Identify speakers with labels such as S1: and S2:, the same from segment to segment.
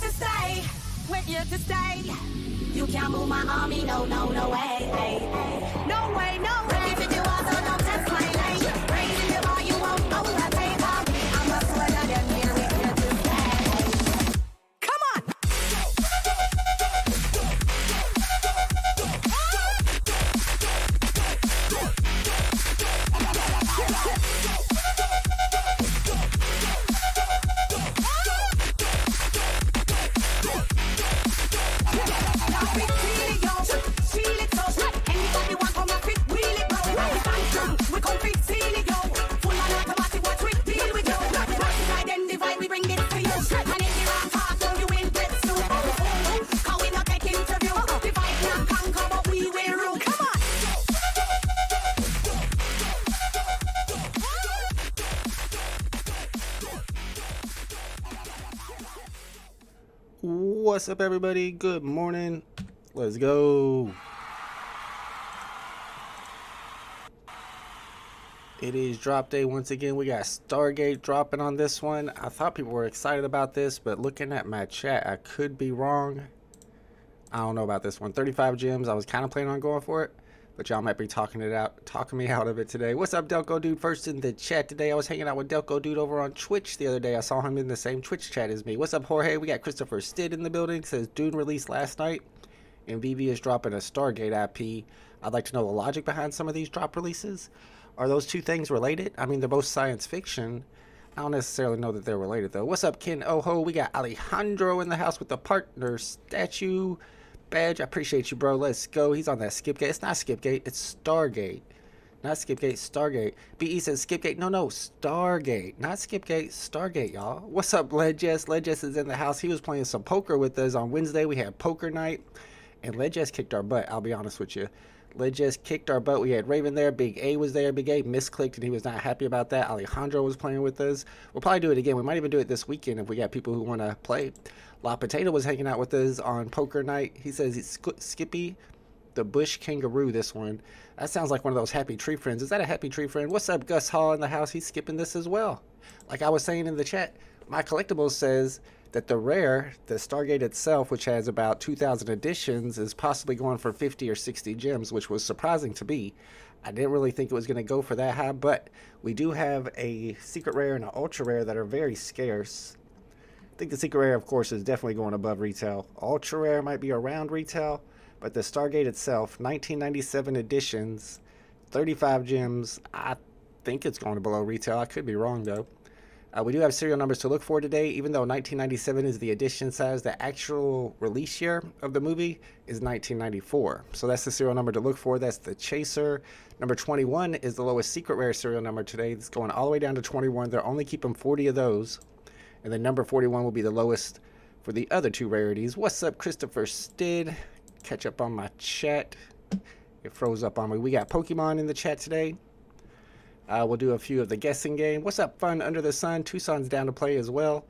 S1: to stay. We're here to stay. You can't move my army, no, no, no way. No way, no way. If you are, so don't test my lane. Raising the bar, you won't know the take off. I'm a sweater, then here we're here to stay. Come on.
S2: What's up, everybody? Good morning. Let's go. It is drop day once again. We got Stargate dropping on this one. I thought people were excited about this, but looking at my chat, I could be wrong. I don't know about this one. 35 gems. I was kind of planning on going for it, but y'all might be talking me out of it today. What's up, Delco Dude? First in the chat today. I was hanging out with Delco Dude over on Twitch the other day. I saw him in the same Twitch chat as me. What's up, Jorge? We got Christopher Stid in the building. Says Dune released last night, and VeVe is dropping a Stargate IP. I'd like to know the logic behind some of these drop releases. Are those two things related? I mean, they're both science fiction. I don't necessarily know that they're related, though. What's up, Ken Oho? We got Alejandro in the house with the partner statue badge. I appreciate you, bro. Let's go. He's on that Skipgate. It's not Skipgate. It's Stargate. Not Skipgate. Stargate. BE says Skipgate. No, Stargate. Not Skipgate. Stargate, y'all. What's up, Ledges? Ledges is in the house. He was playing some poker with us on Wednesday. We had poker night, and Ledges kicked our butt. I'll be honest with you. Ledges kicked our butt. We had Raven there. Big A was there. Big A misclicked, and he was not happy about that. Alejandro was playing with us. We'll probably do it again. We might even do it this weekend if we got people who want to play. La Potato was hanging out with us on poker night. He says he's Skippy, the bush kangaroo, this one. That sounds like one of those happy tree friends. Is that a happy tree friend? What's up, Gus Hall in the house? He's skipping this as well. Like I was saying in the chat, my Collectibles says that the rare, the Stargate itself, which has about 2,000 editions, is possibly going for 50 or 60 gems, which was surprising to me. I didn't really think it was going to go for that high, but we do have a secret rare and an ultra rare that are very scarce. I think the secret rare, of course, is definitely going above retail. Ultra rare might be around retail, but the Stargate itself, 1997 editions, 35 gems, I think it's going below retail. I could be wrong, though. We do have serial numbers to look for today. Even though 1997 is the edition size, the actual release year of the movie is 1994. So that's the serial number to look for. That's the Chaser. Number 21 is the lowest secret rare serial number today. It's going all the way down to 21. They're only keeping 40 of those. And then number 41 will be the lowest for the other two rarities. What's up, Christopher Stid? Catch up on my chat. It froze up on me. We got Pokemon in the chat today. We'll do a few of the guessing game. What's up, Fun Under the Sun? Tucson's down to play as well.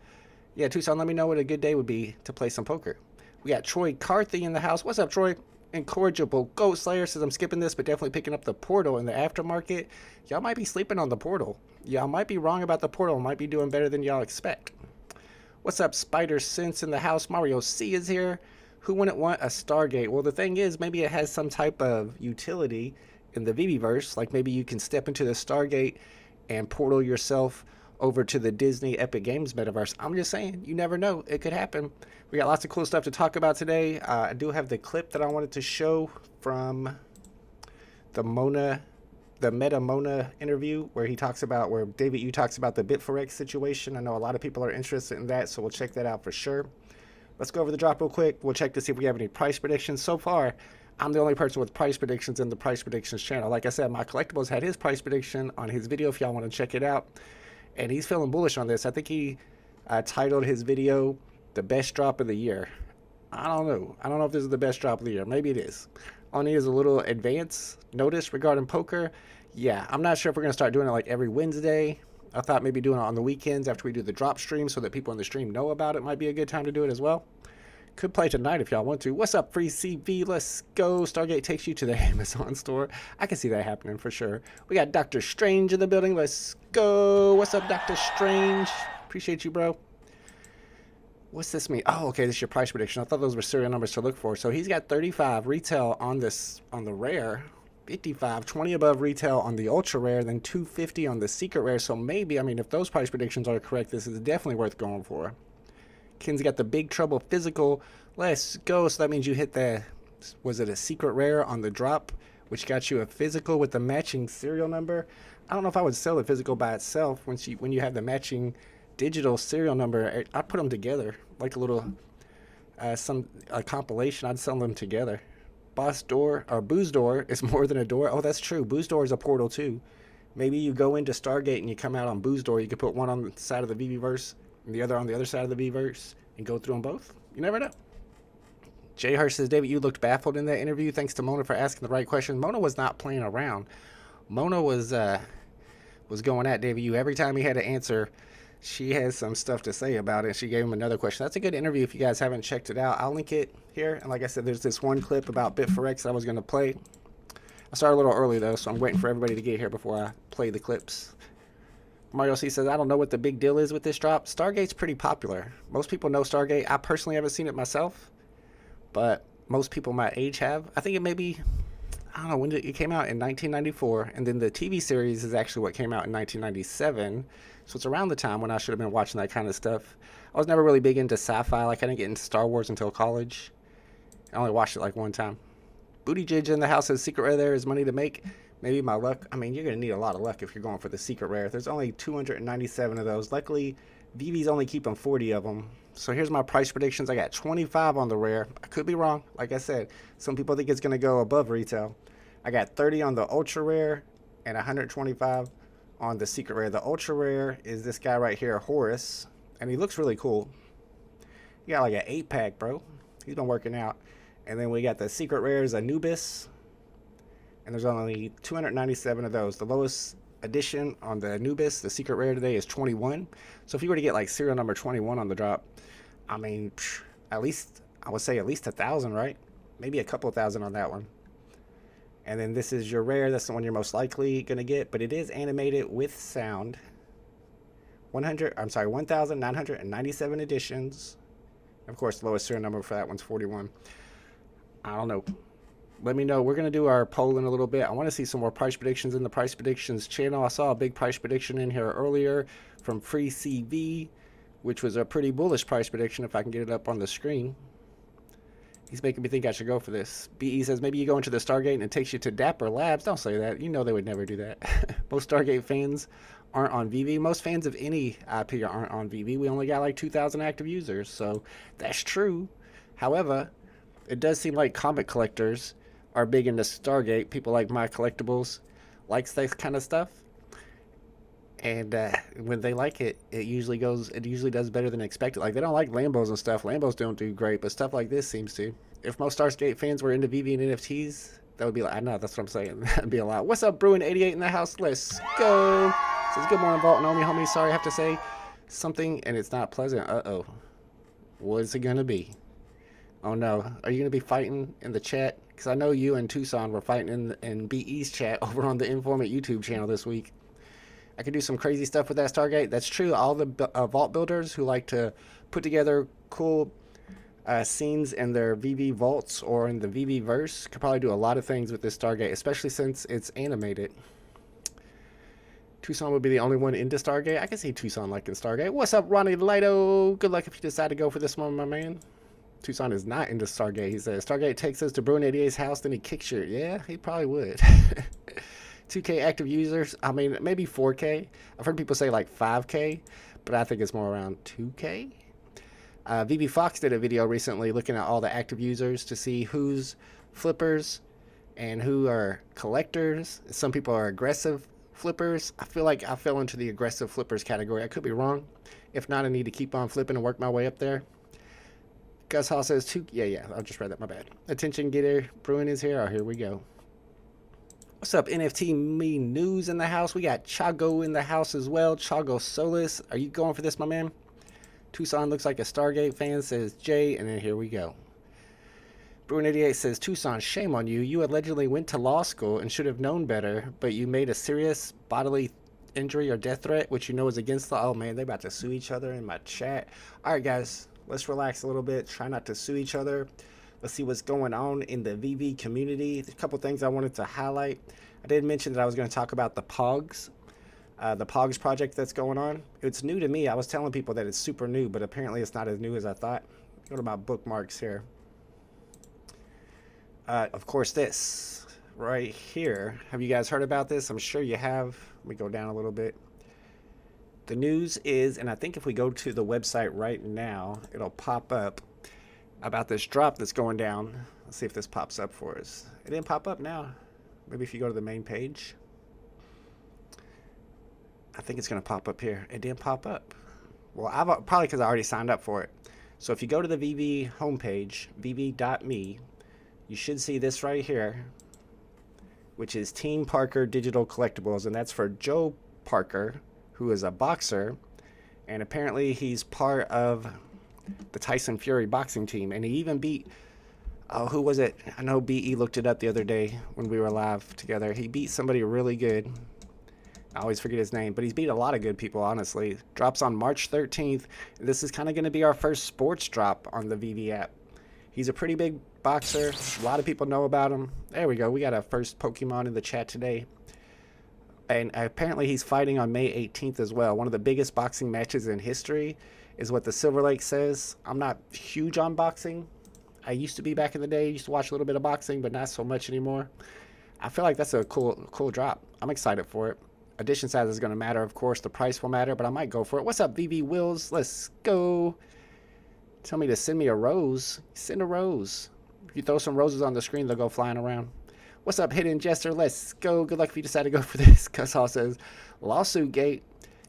S2: Yeah, Tucson, let me know what a good day would be to play some poker. We got Troy Carthy in the house. What's up, Troy? Incorrigible Ghost Slayer says I'm skipping this, but definitely picking up the Portal in the aftermarket. Y'all might be sleeping on the Portal. Y'all might be wrong about the Portal. Might be doing better than y'all expect. What's up, Spider Sense in the house? Mario C is here. Who wouldn't want a Stargate? Well, the thing is, maybe it has some type of utility in the VeVe-verse, like maybe you can step into the Stargate and portal yourself over to the Disney Epic Games metaverse. I'm just saying, you never know. It could happen. We got lots of cool stuff to talk about today. I do have the clip that I wanted to show from the Meta Mona interview where he talks about, where David Yu talks about the Bitforex situation. I know a lot of people are interested in that, so we'll check that out for sure. Let's go over the drop real quick. We'll check to see if we have any price predictions. So far, I'm the only person with price predictions in the price predictions channel. Like I said, my Collectibles had his price prediction on his video if y'all want to check it out. And he's feeling bullish on this. I think he titled his video the best drop of the year. I don't know. I don't know if this is the best drop of the year. Maybe it is. All I need is a little advance notice regarding poker. Yeah, I'm not sure if we're going to start doing it like every Wednesday. I thought maybe doing it on the weekends after we do the drop stream so that people in the stream know about it might be a good time to do it as well. Could play tonight if y'all want to. What's up, Free CV? Let's go. Stargate takes you to the Amazon store. I can see that happening for sure. We got Dr. Strange in the building. Let's go. What's up, Dr. Strange? Appreciate you, bro. What's this mean? Oh, okay, this is your price prediction. I thought those were serial numbers to look for. So he's got 35 retail on this, on the rare, 55, 20 above retail on the ultra rare, then 250 on the secret rare. So maybe, I mean, if those price predictions are correct, this is definitely worth going for. Ken's got the Big Trouble physical. Let's go. So that means you hit the, was it a secret rare on the drop, which got you a physical with the matching serial number. I don't know if I would sell the physical by itself when you have the matching digital serial number. I put them together like a little a compilation. I'd sell them together. Boss door or booze door is more than a door. Oh, that's true. Booze door is a portal too. Maybe you go into Stargate and you come out on booze door. You could put one on the side of the VeVe-verse and the other on the other side of the VeVe-verse and go through them both. You never know. Jay Hirsch says, David, you looked baffled in that interview. Thanks to Mona for asking the right question. Mona was not playing around. Mona was going at David you every time he had to answer. She has some stuff to say about it. She gave him another question. That's a good interview if you guys haven't checked it out. I'll link it here. And like I said, there's this one clip about Bit4X that I was going to play. I started a little early, though, so I'm waiting for everybody to get here before I play the clips. Mario C says, I don't know what the big deal is with this drop. Stargate's pretty popular. Most people know Stargate. I personally haven't seen it myself, but most people my age have. I think it may be, I don't know, when it came out in 1994, and then the TV series is actually what came out in 1997. So it's around the time when I should have been watching that kind of stuff. I was never really big into sci-fi. Like, I didn't get into Star Wars until college. I only watched it like one time. Booty Jidge in the house says, secret rare there is money to make. Maybe my luck. I mean, you're going to need a lot of luck if you're going for the secret rare. There's only 297 of those. Luckily, VeVe's only keeping 40 of them. So here's my price predictions. I got 25 on the rare. I could be wrong. Like I said, some people think it's going to go above retail. I got 30 on the ultra rare and 125 on the secret rare. The ultra rare is this guy right here, Horus, and he looks really cool. He got like an 8-pack, bro. He's been working out. And then we got the secret rares, Anubis, and there's only 297 of those. The lowest edition on the Anubis, the secret rare today, is 21. So if you were to get like serial number 21 on the drop, I mean, at least, I would say at least 1,000, right? Maybe a couple thousand on that one. And then this is your rare. That's the one you're most likely going to get, but it is animated with sound. 1,997 editions. Of course, the lowest serial number for that one's 41. I don't know. Let me know. We're going to do our poll in a little bit. I want to see some more price predictions in the price predictions channel. I saw a big price prediction in here earlier from Free CV, which was a pretty bullish price prediction if I can get it up on the screen. He's making me think I should go for this. BE says, maybe you go into the Stargate and it takes you to Dapper Labs. Don't say that. You know they would never do that. Most Stargate fans aren't on VeVe. Most fans of any IP aren't on VeVe. We only got like 2,000 active users, so that's true. However, it does seem like comic collectors are big into Stargate. People like my Collectibles likes that kind of stuff. And when they like it, it usually does better than expected. Like, they don't like Lambos and stuff. Lambos don't do great, but stuff like this seems to. If most Stargate fans were into VeVe and NFTs, that would be like, I know, that's what I'm saying. That'd be a lot. What's up, Bruin88 in the house? Let's go. Says, good morning, Vault Nomi, homie. Sorry, I have to say something, and it's not pleasant. Uh-oh. What's it gonna be? Oh, no. Are you gonna be fighting in the chat? Because I know you and Tucson were fighting in BE's chat over on the Informant YouTube channel this week. I could do some crazy stuff with that Stargate. That's true. All the vault builders who like to put together cool scenes in their VeVe vaults or in the VeVe verse could probably do a lot of things with this Stargate, especially since it's animated. Tucson would be the only one into Stargate. I can see Tucson liking Stargate. What's up, Ronnie Lido? Good luck if you decide to go for this one, my man. Tucson is not into Stargate. He says, Stargate takes us to Bruin88's house, then he kicks you. Yeah, he probably would. 2K active users. I mean, maybe 4K. I've heard people say like 5K, but I think it's more around 2K. VeVe Fox did a video recently looking at all the active users to see who's flippers and who are collectors. Some people are aggressive flippers. I feel like I fell into the aggressive flippers category. I could be wrong. If not, I need to keep on flipping and work my way up there. Gus Hall says, yeah, I just read that, my bad. Attention getter, Bruin is here. Oh, here we go. What's up, NFT Me News in the house? We got Chago in the house as well. Chago Solis. Are you going for this, my man? Tucson looks like a Stargate fan, says Jay, and then here we go. Bruin88 says, Tucson, shame on you. You allegedly went to law school and should have known better, but you made a serious bodily injury or death threat, which you know is against the... Oh, man, they're about to sue each other in my chat. All right, guys, Let's relax a little bit. Try not to sue each other. Let's see what's going on in the VeVe community. There's a couple things I wanted to highlight. I did mention that I was going to talk about the Pogs project that's going on. It's new to me. I was telling people that it's super new, but apparently it's not as new as I thought. Go to my bookmarks here. Of course, this right here. Have you guys heard about this? I'm sure you have. Let me go down a little bit. The news is, and I think if we go to the website right now, it'll pop up about this drop that's going down. Let's see if this pops up for us. It didn't pop up now. Maybe if you go to the main page. I think it's going to pop up here. It didn't pop up. Well, probably because I already signed up for it. So if you go to the VeVe homepage, veve.me, you should see this right here, which is Team Parker Digital Collectibles, and that's for Joe Parker, who is a boxer, and apparently he's part of the Tyson Fury boxing team, and he even beat, oh, who was it? I know BE looked it up the other day when we were live together. He beat somebody really good. I always forget his name, but he's beat a lot of good people, honestly. Drops on March 13th. This is kind of going to be our first sports drop on the VeVe app. He's a pretty big boxer. A lot of people know about him. There we go. We got our first Pokemon in the chat today. And apparently he's fighting on May 18th as well. One of the biggest boxing matches in history is what the Silver Lake says. I'm not huge on boxing. I used to be back in the day. Used to watch a little bit of boxing, but not so much anymore. I feel like that's a cool drop. I'm excited for it. Edition size is going to matter, of course. The price will matter, but I might go for it. What's up, VeVe Wills? Let's go. Tell me to send me a rose. Send a rose. If you throw some roses on the screen, they'll go flying around. What's up, Hidden Jester? Let's go. Good luck if you decide to go for this. Cuss Hall says, lawsuit gate.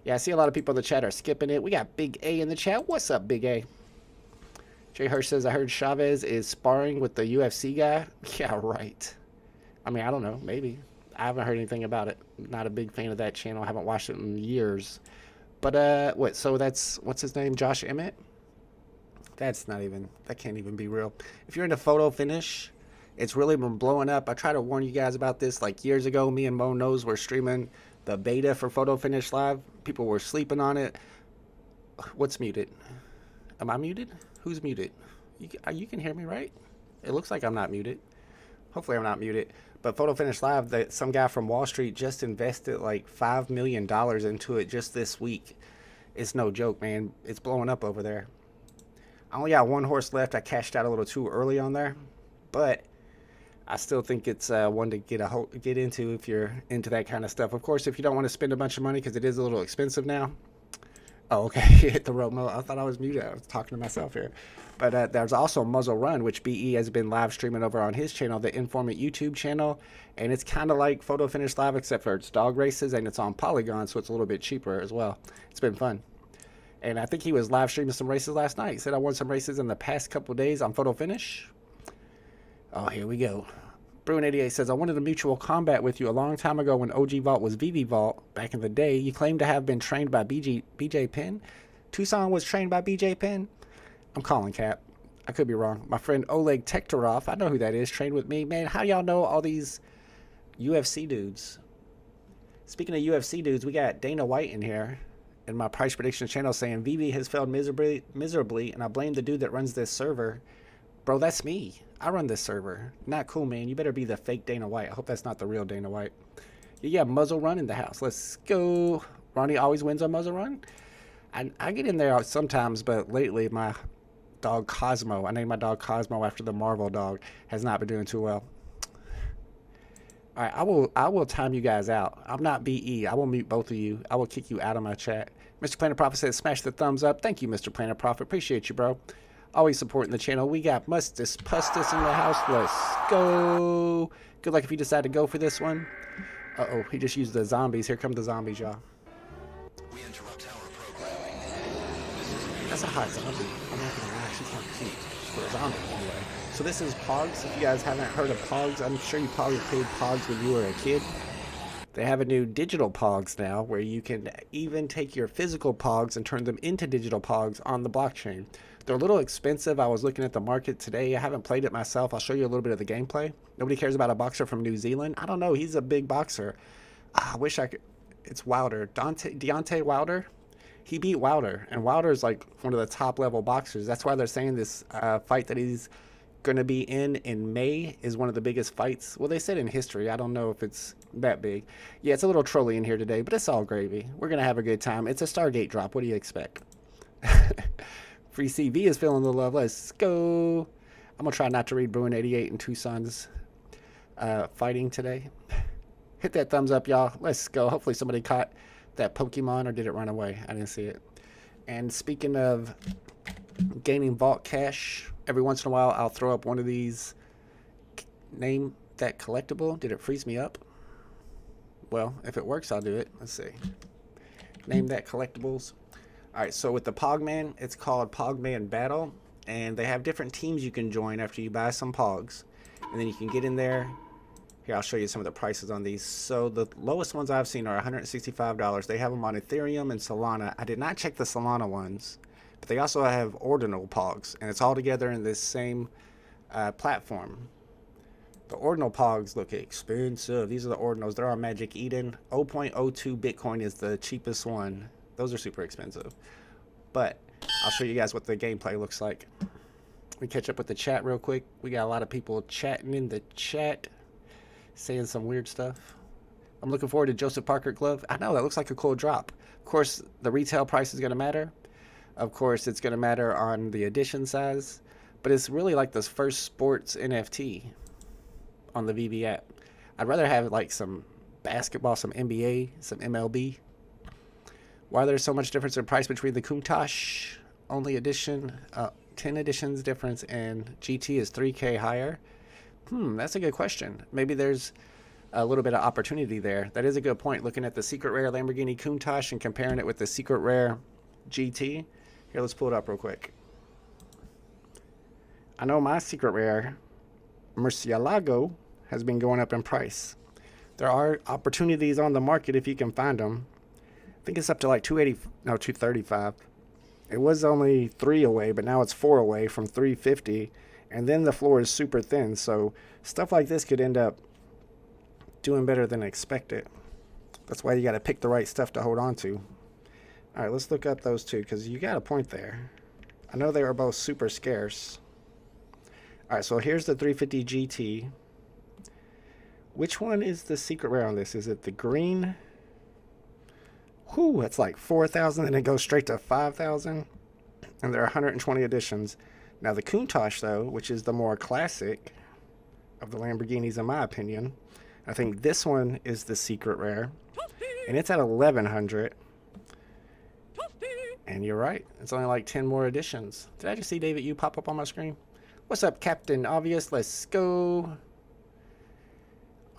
S2: Yeah, I see a lot of people in the chat are skipping it. We got Big A in the chat. What's up, Big A? Jay Hirsch says, I heard Chavez is sparring with the UFC guy. Yeah, right. I mean, I don't know. Maybe. I haven't heard anything about it. Not a big fan of that channel. I haven't watched it in years. But, what? So that's, what's his name? Josh Emmett? That's not even, that can't even be real. If you're into photo finish, it's really been blowing up. I tried to warn you guys about this like years ago. Me and Mo Knows were streaming the beta for Photo Finish Live. People were sleeping on it. What's muted? Am I muted? Who's muted? You can hear me, right? It looks like I'm not muted. Hopefully I'm not muted. But Photo Finish Live, some guy from Wall Street just invested like $5 million into it just this week. It's no joke, man. It's blowing up over there. I only got one horse left. I cashed out a little too early on there. But I still think it's one to get into if you're into that kind of stuff. Of course, if you don't want to spend a bunch of money because it is a little expensive now. Oh, okay. Hit the road. I thought I was muted. I was talking to myself here. But there's also Muzzle Run, which BE has been live streaming over on his channel, the Informant YouTube channel. And it's kind of like Photo Finish Live, except for it's dog races and it's on Polygon, so it's a little bit cheaper as well. It's been fun. And I think he was live streaming some races last night. He said I won some races in the past couple days on Photo Finish. Oh, here we go. Bruin88 says, I wanted a mutual combat with you a long time ago when OG Vault was VeVe Vault back in the day. You claim to have been trained by BJ Penn. Tucson was trained by BJ Penn. I'm calling Cap. I could be wrong. My friend Oleg Tektorov, I know who that is, trained with me. Man, how y'all know all these UFC dudes? Speaking of UFC dudes, we got Dana White in here in my price prediction channel saying VeVe has failed miserably, and I blame the dude that runs this server. Bro, that's me. I run this server. Not cool, man. You better be the fake Dana White. I hope that's not the real Dana White. Yeah, Muzzle Run in the house. Let's go. Ronnie always wins on Muzzle Run. I get in there sometimes, but lately my dog Cosmo, I named my dog Cosmo after the Marvel dog, has not been doing too well. All right, I will time you guys out. I'm not BE. I will mute both of you. I will kick you out of my chat. Mr. Planet Prophet says, smash the thumbs up. Thank you, Mr. Planet Prophet. Appreciate you, bro. Always supporting the channel. We got Mustus Pustus in the house. Let's go. Good luck if you decide to go for this one. Uh-oh, he just used the zombies. Here come the zombies, y'all.
S3: We interrupt our programming.
S2: That's a hot zombie. I'm not gonna lie, she's kind of cute. For a zombie, anyway. So this is Pogs. If you guys haven't heard of Pogs, I'm sure you probably played Pogs when you were a kid. They have a new digital Pogs now where you can even take your physical Pogs and turn them into digital Pogs on the blockchain. They're a little expensive. I was looking at the market today. I haven't played it myself. I'll show you a little bit of the gameplay. Nobody cares about a boxer from New Zealand. I don't know. He's a big boxer. I wish I could. It's Wilder. Deontay Wilder. He beat Wilder, and Wilder is like one of the top level boxers. That's why they're saying this fight that he's going to be in May is one of the biggest fights. Well, they said in history. I don't know if it's that big. Yeah, it's a little trolly in here today, but it's all gravy. We're going to have a good time. It's a Stargate drop. What do you expect? Free CV is feeling the love. Let's go. I'm going to try not to read Bruin 88 and Tucson's fighting today. Hit that thumbs up, y'all. Let's go. Hopefully somebody caught that Pokemon, or did it run away? I didn't see it. And speaking of gaining vault cash, every once in a while I'll throw up one of these. Name that collectible. Did it freeze me up? Well, if it works, I'll do it. Let's see. Name that collectibles. Alright, so with the Pogman, it's called Pogman Battle, and they have different teams you can join after you buy some Pogs, and then you can get in there. Here, I'll show you some of the prices on these. So the lowest ones I've seen are $165. They have them on Ethereum and Solana. I did not check the Solana ones, but they also have ordinal Pogs, and it's all together in this same platform. The ordinal Pogs look expensive. These are the ordinals. They're on Magic Eden. 0.02 Bitcoin is the cheapest one. Those are super expensive. But I'll show you guys what the gameplay looks like. We catch up with the chat real quick. We got a lot of people chatting in the chat, saying some weird stuff. I'm looking forward to Joseph Parker glove. I know, that looks like a cool drop. Of course, the retail price is going to matter. Of course, it's going to matter on the edition size. But it's really like this first sports NFT on the VeVe app. I'd rather have like some basketball, some NBA, some MLB. Why there's so much difference in price between the Countach only edition, 10 editions difference, and GT is 3K higher? That's a good question. Maybe there's a little bit of opportunity there. That is a good point, looking at the secret rare Lamborghini Countach and comparing it with the secret rare GT. Here, let's pull it up real quick. I know my secret rare Murcielago has been going up in price. There are opportunities on the market if you can find them. I think it's up to like 235. It was only 3 away, but now it's 4 away from 350. And then the floor is super thin, so stuff like this could end up doing better than expected. That's why you got to pick the right stuff to hold on to. All right, let's look up those two, because you got a point there. I know they were both super scarce. All right, so here's the 350 GT. Which one is the secret rare on this? Is it the green? Whew, it's like 4,000 and it goes straight to 5,000. And there are 120 editions. Now the Countach, though, which is the more classic of the Lamborghinis in my opinion, I think this one is the secret rare. And it's at 1,100. And you're right, it's only like 10 more editions. Did I just see David Yu pop up on my screen? What's up, Captain Obvious? Let's go.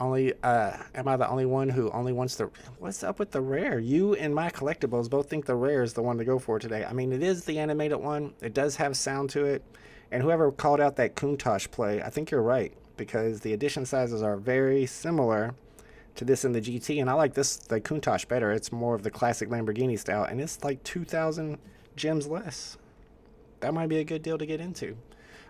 S2: Am I the only one who only wants the... What's up with the rare? You and my collectibles both think the rare is the one to go for today. I mean, it is the animated one. It does have sound to it. And whoever called out that Countach play, I think you're right. Because the edition sizes are very similar to this in the GT. And I like the Countach better. It's more of the classic Lamborghini style. And it's like 2,000 gems less. That might be a good deal to get into.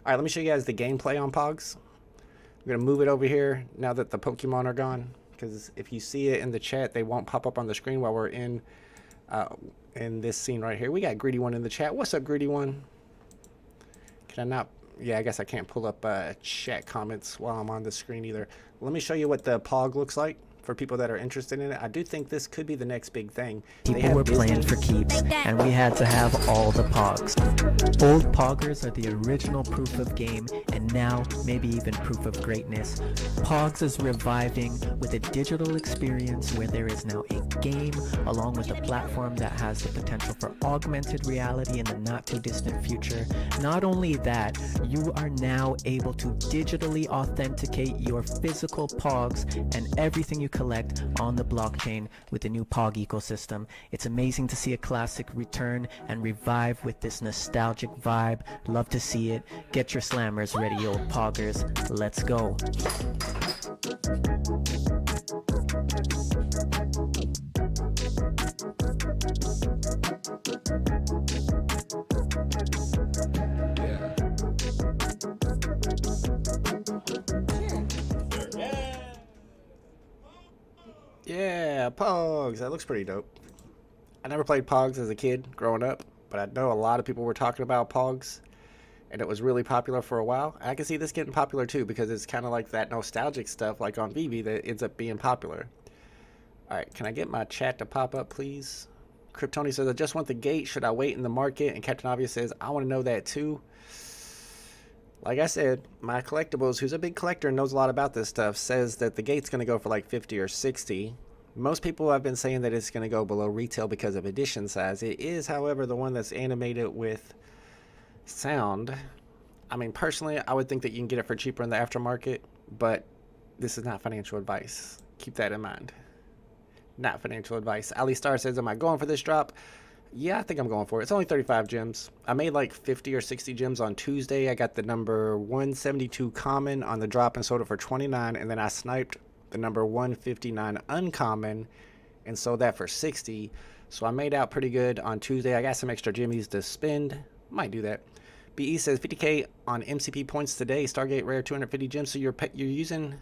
S2: Alright, let me show you guys the gameplay on Pogs. I'm going to move it over here now that the Pokemon are gone, because if you see it in the chat, they won't pop up on the screen while we're in this scene right here. We got Greedy One in the chat. What's up, Greedy One? Can I not? Yeah, I guess I can't pull up chat comments while I'm on the screen either. Let me show you what the Pog looks like for people that are interested in it. I do think this could be the next big thing.
S4: People were playing for keeps, and we had to have all the Pogs. Old Poggers are the original proof of game, and now maybe even proof of greatness. Pogs is reviving with a digital experience where there is now a game, along with a platform that has the potential for augmented reality in the not too distant future. Not only that, you are now able to digitally authenticate your physical Pogs and everything you collect on the blockchain with the new Pog ecosystem. It's amazing to see a classic return and revive with this nostalgic vibe. Love to see it. Get your slammers ready, old Poggers. Let's go.
S2: Yeah, Pogs. That looks pretty dope. I never played Pogs as a kid growing up, but I know a lot of people were talking about Pogs, and it was really popular for a while. I can see this getting popular too because it's kind of like that nostalgic stuff like on VeVe that ends up being popular. Alright, can I get my chat to pop up, please? Kryptoni says, I just want the gate. Should I wait in the market? And Captain Obvious says, I want to know that too. Like I said, my Collectibles, who's a big collector and knows a lot about this stuff, says that the gate's going to go for like 50 or 60. Most people have been saying that it's going to go below retail because of edition size. It is, however, the one that's animated with sound. I mean, personally, I would think that you can get it for cheaper in the aftermarket, but this is not financial advice. Keep that in mind. Not financial advice. Ali Star says, am I going for this drop? Yeah, I think I'm going for it. It's only 35 gems. I made like 50 or 60 gems on Tuesday. I got the number 172 common on the drop and sold it for 29, and then I sniped the number 159 uncommon and sold that for 60. So I made out pretty good on Tuesday. I got some extra jimmies to spend. Might do that. BE says 50k on MCP points today. Stargate rare 250 gems. So you're using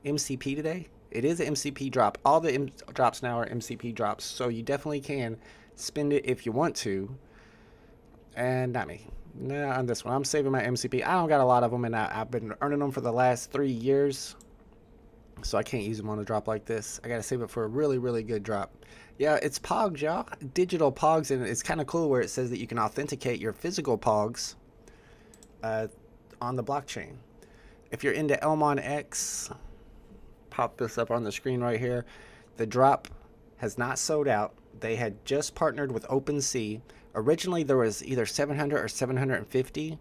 S2: MCP today? It is an MCP drop. All the drops now are MCP drops. So you definitely can spend it if you want to. And not me. Nah, on this one. I'm saving my MCP. I don't got a lot of them, and I've been earning them for the last 3 years. So I can't use them on a drop like this. I got to save it for a really, really good drop. Yeah, it's Pogs, y'all. Digital Pogs, and it's kind of cool where it says that you can authenticate your physical Pogs on the blockchain. If you're into Elmon X, pop this up on the screen right here. The drop has not sold out. They had just partnered with OpenSea. Originally, there was either 700 or 750,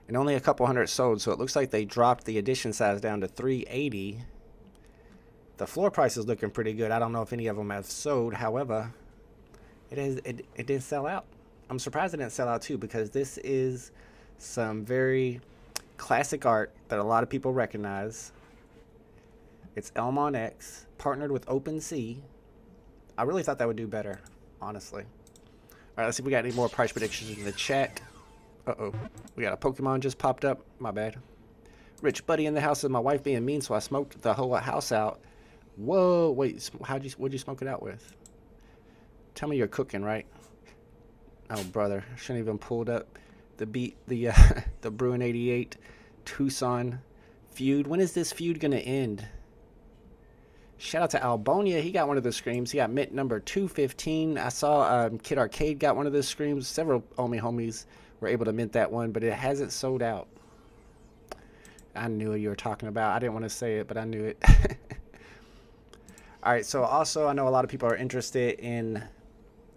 S2: and only a couple hundred sold. So it looks like they dropped the edition size down to 380. The floor price is looking pretty good. I don't know if any of them have sold. However, it didn't sell out. I'm surprised it didn't sell out too, because this is some very classic art that a lot of people recognize. It's Elmon X, partnered with OpenSea. I really thought that would do better, honestly. All right, let's see if we got any more price predictions in the chat. Uh-oh. We got a Pokemon just popped up. My bad. Rich Buddy in the house with my wife being mean, so I smoked the whole house out. Whoa, wait, what'd you smoke it out with? Tell me you're cooking, right? Oh, brother, I shouldn't even pulled up the Bruin 88 Tucson feud. When is this feud gonna end? Shout out to Albonia. He got one of the screams. He got mint number 215. I saw Kid Arcade got one of the screams. Several Omi homies were able to mint that one, but it hasn't sold out. I knew what you were talking about. I didn't want to say it, but I knew it. All right, so also I know a lot of people are interested in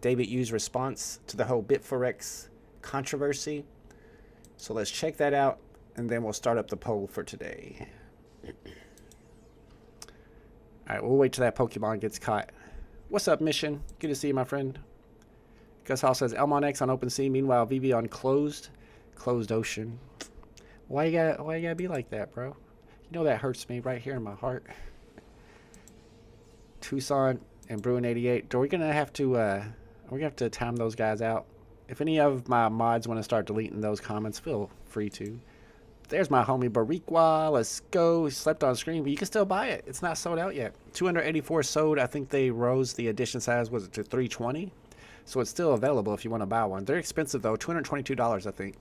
S2: David Yu's response to the whole Bitforex controversy. So let's check that out, and then we'll start up the poll for today. All right, we'll wait till that Pokemon gets caught. What's up, Mission? Good to see you, my friend. Gus Hall says Elmon X on OpenSea. Meanwhile, VeVe on closed ocean. Why you gotta be like that, bro? You know that hurts me right here in my heart. Tucson and Bruin 88. Are we gonna have to time those guys out? If any of my mods want to start deleting those comments, feel free to. There's my homie Bariqua. Let's go. He slept on screen, but you can still buy it. It's not sold out yet. 284 sold. I think they rose the edition size, was it to 320? So it's still available if you want to buy one. They're expensive though, $222 I think.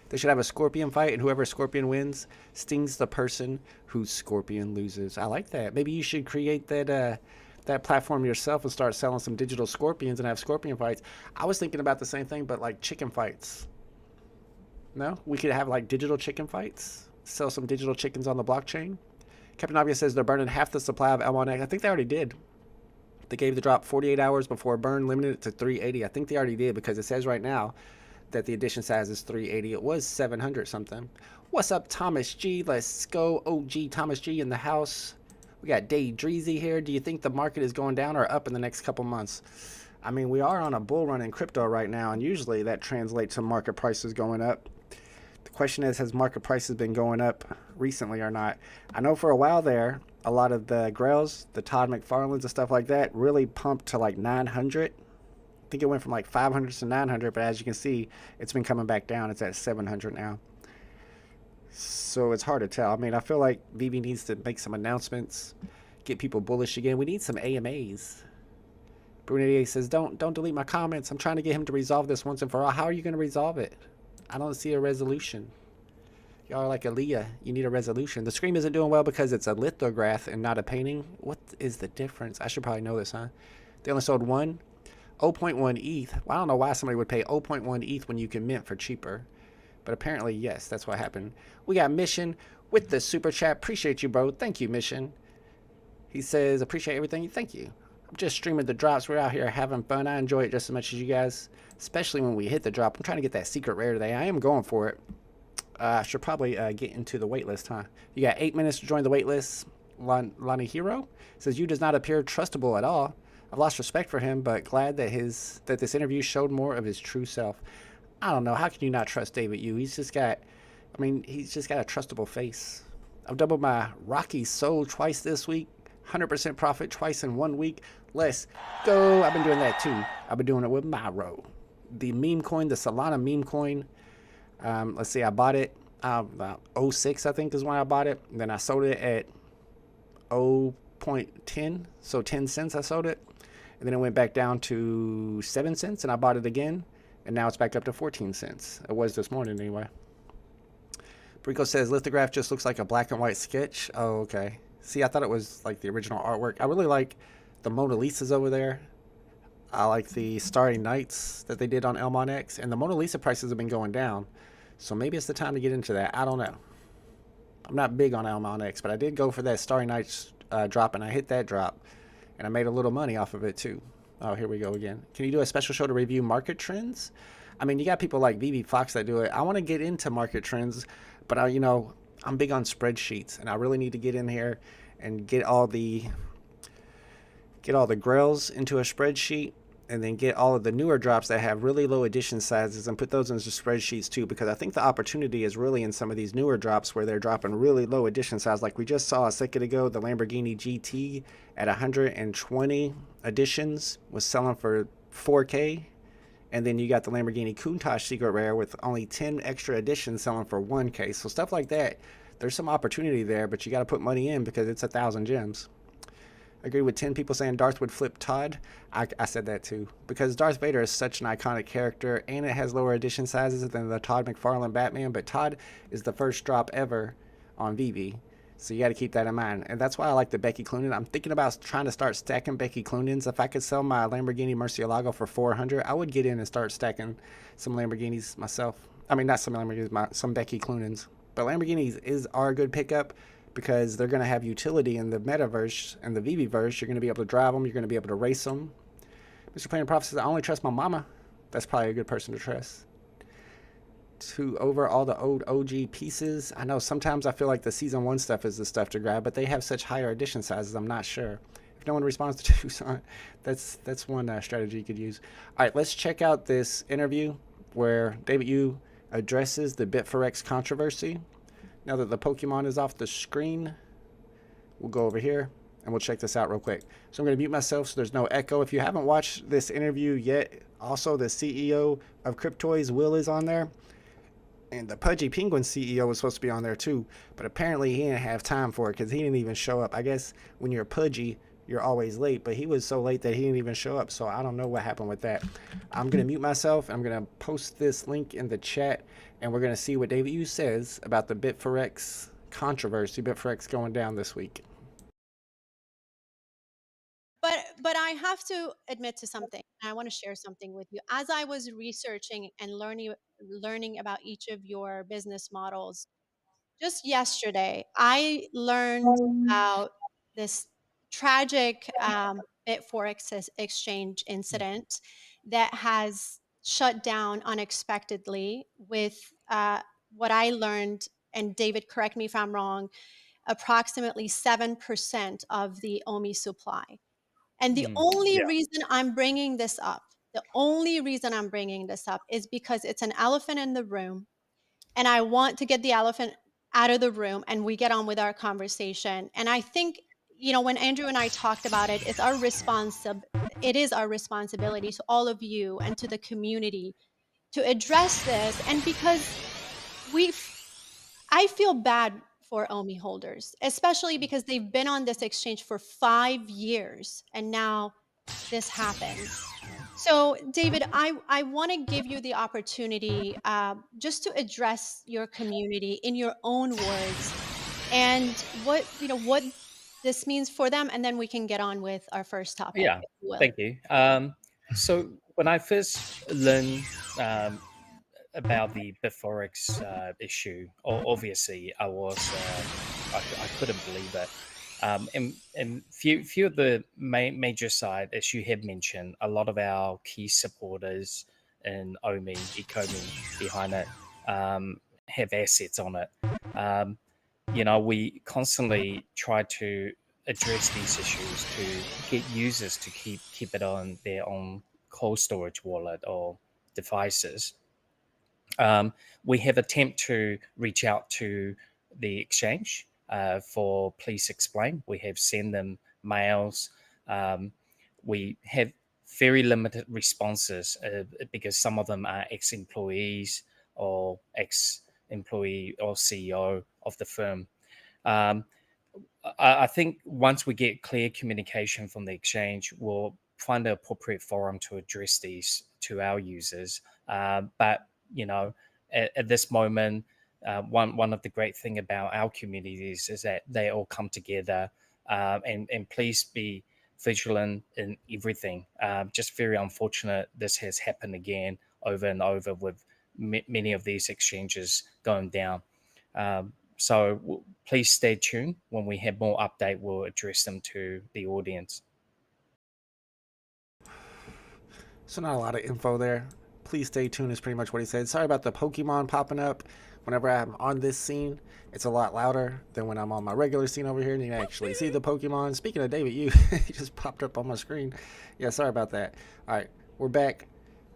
S2: They should have a scorpion fight, and whoever scorpion wins stings the person whose scorpion loses. I like that. Maybe you should create that platform yourself and start selling some digital scorpions and have scorpion fights. I was thinking about the same thing, but like chicken fights. No? We could have like digital chicken fights. Sell some digital chickens on the blockchain. Captain Obvious says they're burning half the supply of Elmon X. I think they already did. They gave the drop 48 hours before burn, limited it to 380. I think they already did, because it says right now that the edition size is 380. It was 700 something. What's up, Thomas G? Let's go. OG Thomas G in the house. We got Dave Dreezy here. Do you think the market is going down or up in the next couple months? I mean, we are on a bull run in crypto right now, and usually that translates to market prices going up. The question is, has market prices been going up recently or not? I know for a while there, a lot of the Grails, the Todd McFarlanes and stuff like that, really pumped to like 900. I think it went from like 500 to 900, but as you can see, it's been coming back down. It's at 700 now. So it's hard to tell. I mean, I feel like VeVe needs to make some announcements, get people bullish again. We need some AMAs. Brunetier says, don't delete my comments. I'm trying to get him to resolve this once and for all. How are you going to resolve it? I don't see a resolution. Y'all are like Aaliyah. You need a resolution. The screen isn't doing well because it's a lithograph and not a painting. What is the difference? I should probably know this, huh? They only sold one. 0.1 ETH. Well, I don't know why somebody would pay 0.1 ETH when you can mint for cheaper. But apparently, yes, that's what happened. We got Mission with the super chat. Appreciate you, bro. Thank you, Mission. He says, appreciate everything. Thank you. I'm just streaming the drops. We're out here having fun. I enjoy it just as much as you guys, especially when we hit the drop. I'm trying to get that secret rare today. I am going for it. I should probably get into the waitlist, huh? You got 8 minutes to join the waitlist. Lonnie Hero says, you does not appear trustable at all. I've lost respect for him, but glad that this interview showed more of his true self. I don't know. How can you not trust David Yu? He's just got a trustable face. I've doubled my Rocky Soul twice this week. 100% profit twice in 1 week. Let's go. I've been doing that too. I've been doing it with Myro. The meme coin, the Solana meme coin. Let's see. I bought it. 06, I think, is when I bought it. And then I sold it at 0.10. So 10 cents I sold it. And then it went back down to 7 cents, and I bought it again, and now it's back up to 14 cents. It was this morning anyway. Brico says, lithograph just looks like a black and white sketch. Oh, okay. See, I thought it was like the original artwork. I really like the Mona Lisas over there. I like the Starry Nights that they did on Elmon X, and the Mona Lisa prices have been going down. So maybe it's the time to get into that. I don't know. I'm not big on Elmon X, but I did go for that Starry Nights drop, and I hit that drop. And I made a little money off of it too. Oh, here we go again. Can you do a special show to review market trends? I mean, you got people like VeVe Fox that do it. I want to get into market trends, but I'm big on spreadsheets, and I really need to get in here and get all the grails into a spreadsheet, and then get all of the newer drops that have really low edition sizes and put those into spreadsheets too, because I think the opportunity is really in some of these newer drops where they're dropping really low edition size. Like we just saw a second ago, the Lamborghini GT at 120 editions was selling for 4K. And then you got the Lamborghini Countach Secret Rare with only 10 extra editions selling for 1K. So stuff like that, there's some opportunity there, but you got to put money in because it's 1,000 gems. I agree with 10 people saying Darth would flip Todd. I said that too, because Darth Vader is such an iconic character, and it has lower edition sizes than the Todd McFarlane Batman, but Todd is the first drop ever on VeVe, so you got to keep that in mind. And that's why I like the Becky Cloonan. I'm thinking about trying to start stacking Becky Cloonans. If I could sell my Lamborghini Murcielago for 400, I would get in and start stacking some Lamborghinis myself. I mean, not some Lamborghinis, some Becky Cloonans. But Lamborghinis are a good pickup, because they're going to have utility in the metaverse and the VeVe-verse. You're going to be able to drive them. You're going to be able to race them. Mr. Plain Prophet says, I only trust my mama. That's probably a good person to trust. To over all the old OG pieces. I know sometimes I feel like the Season 1 stuff is the stuff to grab, but they have such higher edition sizes, I'm not sure. If no one responds to Tucson, that's one strategy you could use. All right, let's check out this interview where David Yu addresses the Bit4X controversy. Now that the Pokemon is off the screen, we'll go over here and we'll check this out real quick. So I'm going to mute myself so there's no echo. If you haven't watched this interview yet, also the CEO of Cryptoys, Will, is on there. And the Pudgy Penguin CEO was supposed to be on there too, but apparently he didn't have time for it because he didn't even show up. I guess when you're Pudgy, you're always late, but he was so late that he didn't even show up, so I don't know what happened with that. I'm going to mute myself. I'm going to post this link in the chat, and we're going to see what David Yu says about the Bit4X controversy, Bit4X going down this week.
S5: But I have to admit to something. I want to share something with you. As I was researching and learning about each of your business models, just yesterday, I learned about this tragic Bit4X exchange incident that has shut down unexpectedly with what I learned, and David, correct me if I'm wrong, approximately 7% of the OMI supply. And the only reason I'm bringing this up, is because it's an elephant in the room, and I want to get the elephant out of the room and we get on with our conversation. And I think, when Andrew and I talked about it, it is our responsibility to all of you and to the community to address this. And because I feel bad for OMI holders, especially because they've been on this exchange for 5 years, and now this happens. So, David, I want to give you the opportunity just to address your community in your own words and what this means for them, and then we can get on with our first topic,
S6: Yeah,
S5: if you will.
S6: thank you. So when I first learned um, about the Bitforex issue, obviously I couldn't believe it. And few of the major side, as you have mentioned, a lot of our key supporters in Omi, Ecomi behind it, have assets on it. Um, we constantly try to address these issues to get users to keep it on their own cold storage wallet or devices. We have attempt to reach out to the exchange for please explain. We have send them mails. Um, we have very limited responses because some of them are ex-employees or ex-employee or CEO of the firm. Um, I think once we get clear communication from the exchange, we'll find an appropriate forum to address these to our users. But at this moment, one of the great thing about our communities is that they all come together, and please be vigilant in everything. Just very unfortunate this has happened again over and over with many of these exchanges going down. So please stay tuned. When we have more update, we'll address them to the audience.
S2: So not a lot of info there. Please stay tuned is pretty much what he said. Sorry about the Pokemon popping up. Whenever I'm on this scene, it's a lot louder than when I'm on my regular scene over here and you can actually see the Pokemon. Speaking of David, you he just popped up on my screen. Yeah, sorry about that. All right, we're back.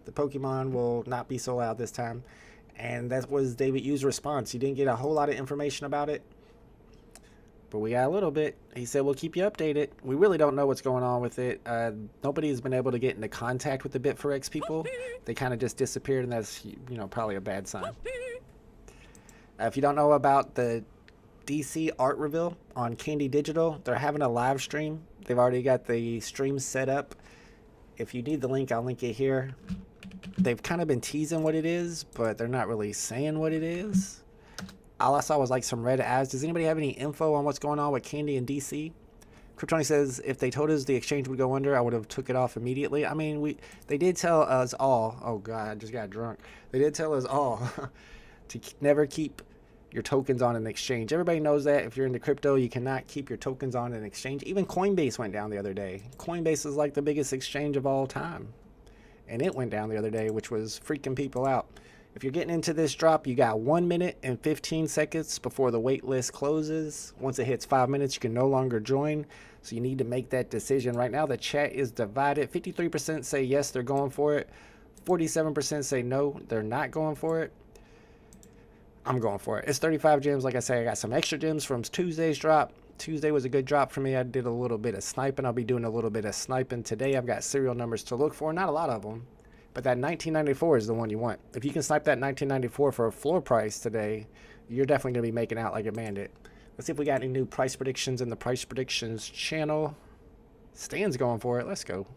S2: The Pokemon will not be so loud this time. And that was David Yu's response. He didn't get a whole lot of information about it, but we got a little bit. He said, we'll keep you updated. We really don't know what's going on with it. Nobody has been able to get into contact with the Bitforex people. They kind of just disappeared, and that's, probably a bad sign. If you don't know about the DC art reveal on Candy Digital, they're having a live stream. They've already got the stream set up. If you need the link, I'll link it here. They've kind of been teasing what it is, but they're not really saying what it is. All I saw was like some red ads. Does anybody have any info on what's going on with Candy and DC? Kryptoni says, if they told us the exchange would go under, I would have took it off immediately. I mean, they did tell us all. Oh, God, I just got drunk. They did tell us all to never keep your tokens on an exchange. Everybody knows that if you're into crypto, you cannot keep your tokens on an exchange. Even Coinbase went down the other day. Coinbase is like the biggest exchange of all time. And it went down the other day, which was freaking people out. If you're getting into this drop, you got 1 minute and 15 seconds before the wait list closes. Once it hits 5 minutes, you can no longer join. So you need to make that decision. Right now, the chat is divided. 53% say yes, they're going for it. 47% say no, they're not going for it. I'm going for it. It's 35 gems. Like I say, I got some extra gems from Tuesday's drop. Tuesday was a good drop for me. I did a little bit of sniping. I'll be doing a little bit of sniping today. I've got serial numbers to look for. Not a lot of them, but that 1994 is the one you want. If you can snipe that 1994 for a floor price today, you're definitely going to be making out like a bandit. Let's see if we got any new price predictions in the price predictions channel. Stan's going for it. Let's go.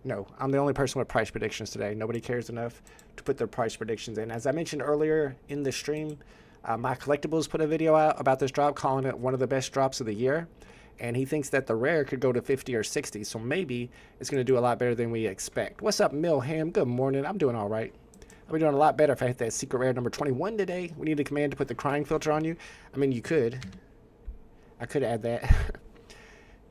S2: No, I'm the only person with price predictions today. Nobody cares enough to put their price predictions in. As I mentioned earlier in the stream, my Collectibles put a video out about this drop, calling it one of the best drops of the year. And he thinks that the rare could go to 50 or 60. So maybe it's going to do a lot better than we expect. What's up, Milham? Good morning. I'm doing all right. I'll be doing a lot better if I hit that secret rare number 21 today. We need a command to put the crying filter on you. I mean, you could. I could add that.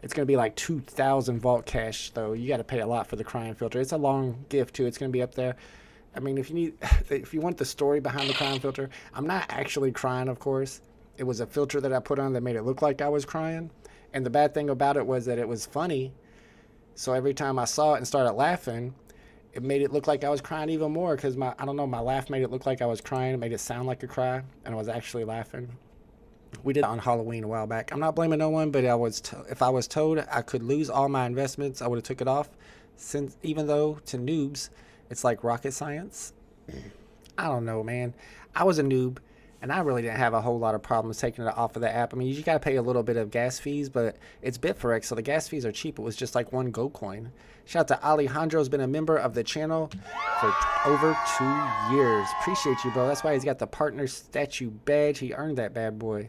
S2: It's going to be like 2,000 vault cash, though. You got to pay a lot for the crying filter. It's a long gift, too. It's going to be up there. I mean, if you want the story behind the crying filter, I'm not actually crying, of course. It was a filter that I put on that made it look like I was crying. And the bad thing about it was that it was funny. So every time I saw it and started laughing, it made it look like I was crying even more because my laugh made it look like I was crying. It made it sound like a cry, and I was actually laughing. We did it on Halloween a while back. I'm not blaming no one, but if I was told I could lose all my investments, I would have took it off. Since even though to noobs, it's like rocket science. I don't know, man. I was a noob, And I really didn't have a whole lot of problems taking it off of the app. I mean, you got to pay a little bit of gas fees, but it's Bitforex, so the gas fees are cheap. It was just like one Go coin. Shout out to Alejandro's been a member of the channel for over 2 years. Appreciate you, bro. That's why he's got the partner statue badge. He earned that bad boy.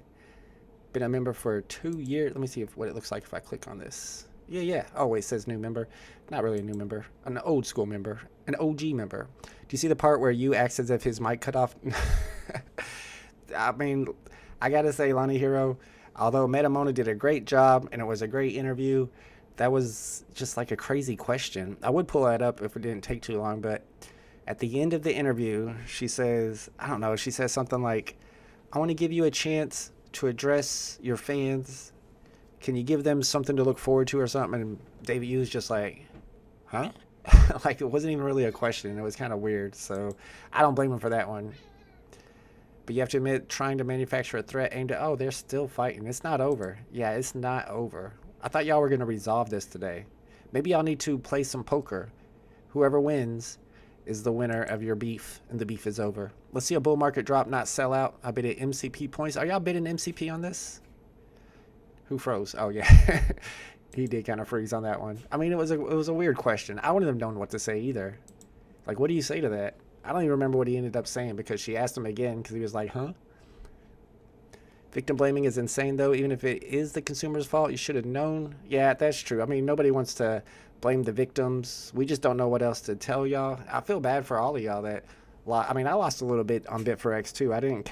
S2: Been a member for 2 years. Let me see what it looks like if I click on this. Yeah. Oh, wait, it says new member. Not really a new member. An old school member. An OG member. Do you see the part where you acts as if his mic cut off? I mean, I gotta say, Lonnie Hero, although Metamona did a great job and it was a great interview, that was just like a crazy question. I would pull that up if it didn't take too long, but at the end of the interview, she says, I don't know, she says something like, I want to give you a chance to address your fans. Can you give them something to look forward to or something? And David Yu was just like, huh? Like, it wasn't even really a question. It was kind of weird, so I don't blame him for that one. But you have to admit, trying to manufacture a threat aimed at, oh, they're still fighting. It's not over. Yeah, it's not over. I thought y'all were going to resolve this today. Maybe y'all need to play some poker. Whoever wins is the winner of your beef, and the beef is over. Let's see a bull market drop, not sell out. I bid at MCP points. Are y'all bidding MCP on this? Who froze? Oh, yeah. He did kind of freeze on that one. I mean, it was a weird question. I wouldn't have known what to say either. Like, what do you say to that? I don't even remember what he ended up saying because she asked him again because he was like, huh? Victim blaming is insane, though. Even if it is the consumer's fault, you should have known. Yeah, that's true. I mean, nobody wants to blame the victims. We just don't know what else to tell y'all. I feel bad for all of y'all that. I mean, I lost a little bit on Bitforex too. I didn't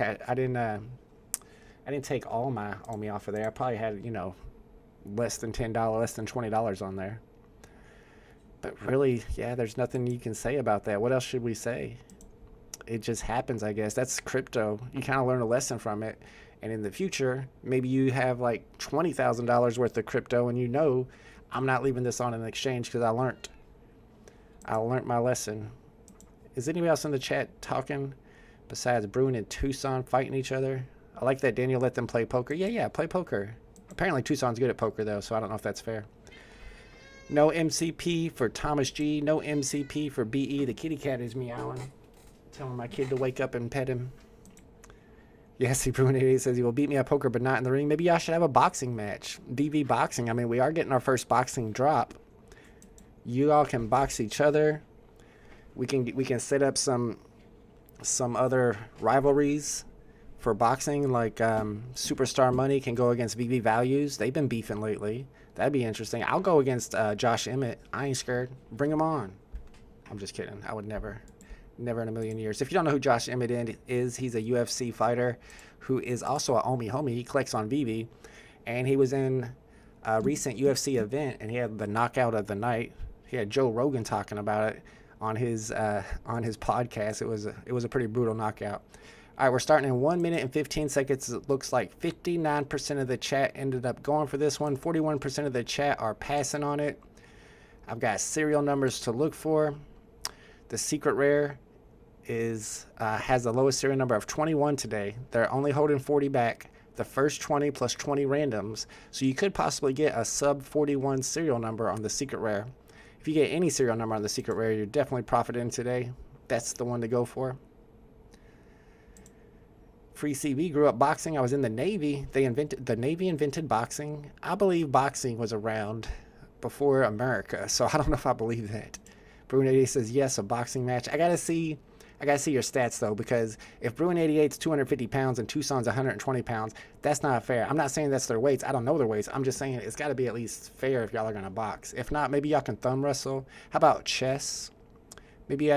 S2: take all my OMI off of there. I probably had, you know, less than $10, less than $20 on there. But really, yeah, there's nothing you can say about that. What else should we say? It just happens, I guess. That's crypto. You kind of learn a lesson from it. And in the future, maybe you have like $20,000 worth of crypto and you know, I'm not leaving this on an exchange because I learned my lesson. Is anybody else in the chat talking besides Bruin and Tucson fighting each other? I like that Daniel let them play poker. Yeah, play poker. Apparently Tucson's good at poker though, so I don't know if that's fair. No MCP for Thomas G. No MCP for BE. The kitty cat is meowing. Telling my kid to wake up and pet him. Yes, he Bruin88 says he will beat me at poker, but not in the ring. Maybe y'all should have a boxing match. VeVe boxing. I mean, we are getting our first boxing drop. You all can box each other. We can set up some other rivalries for boxing, like Superstar Money can go against VeVe Values. They've been beefing lately. That'd be interesting. I'll go against Josh Emmett. I ain't scared. Bring him on. I'm just kidding. I would never in a million years. If you don't know who Josh Emmett is, he's a UFC fighter who is also a Omi homie. He collects on VeVe, and he was in a recent UFC event, and he had the knockout of the night. He had Joe Rogan talking about it on his podcast. It was a pretty brutal knockout. All right, we're starting in 1 minute and 15 seconds. It looks like 59% of the chat ended up going for this one. 41% of the chat are passing on it. I've got serial numbers to look for. The secret rare has the lowest serial number of 21 today. They're only holding 40 back. The first 20 plus 20 randoms. So you could possibly get a sub 41 serial number on the secret rare. If you get any serial number on the secret rare, you're definitely profiting today. That's the one to go for. Free CV grew up boxing. I was in the Navy. The Navy invented boxing. I believe boxing was around before America, so I don't know if I believe that. Bruin88 says yes, a boxing match. I gotta see your stats though, because if Bruin88's 250 pounds and Tucson's 120 pounds, that's not fair. I'm not saying that's their weights. I don't know their weights. I'm just saying it's got to be at least fair if y'all are gonna box. If not, maybe y'all can thumb wrestle. How about chess? Maybe you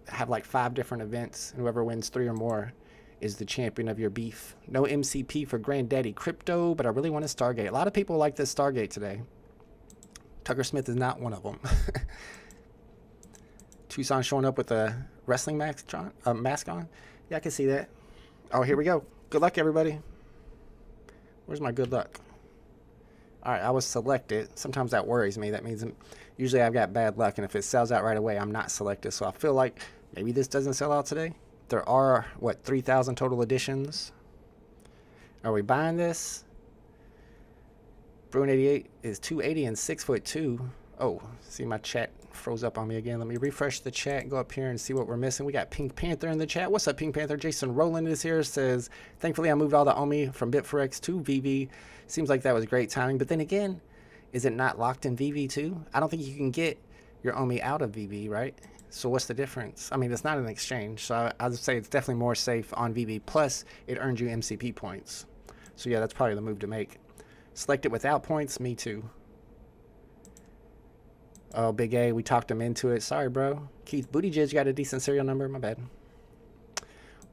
S2: have like 5 different events, and whoever wins 3 or more is the champion of your beef. No MCP for Granddaddy Crypto, but I really want to Stargate. A lot of people like this Stargate today. Tucker Smith is not one of them. Tucson showing up with a wrestling mask on. Yeah, I can see that. Oh, here we go. Good luck, everybody. Where's my good luck? All right, I was selected. Sometimes that worries me. That means usually I've got bad luck, and if it sells out right away, I'm not selected. So I feel like maybe this doesn't sell out today. There are, 3,000 total editions. Are we buying this? Bruin88 is 280 and 6'2". Oh, see my chat froze up on me again. Let me refresh the chat, go up here and see what we're missing. We got Pink Panther in the chat. What's up, Pink Panther? Jason Rowland is here, says, thankfully I moved all the Omi from Bitforex to VeVe. Seems like that was great timing. But then again, is it not locked in VeVe too? I don't think you can get your Omi out of VeVe, right? So what's the difference? I mean, it's not an exchange. So I would say it's definitely more safe on VeVe. Plus, it earns you MCP points. So yeah, that's probably the move to make. Select it without points. Me too. Oh, Big A, we talked him into it. Sorry, bro. Keith Buttigieg got a decent serial number. My bad.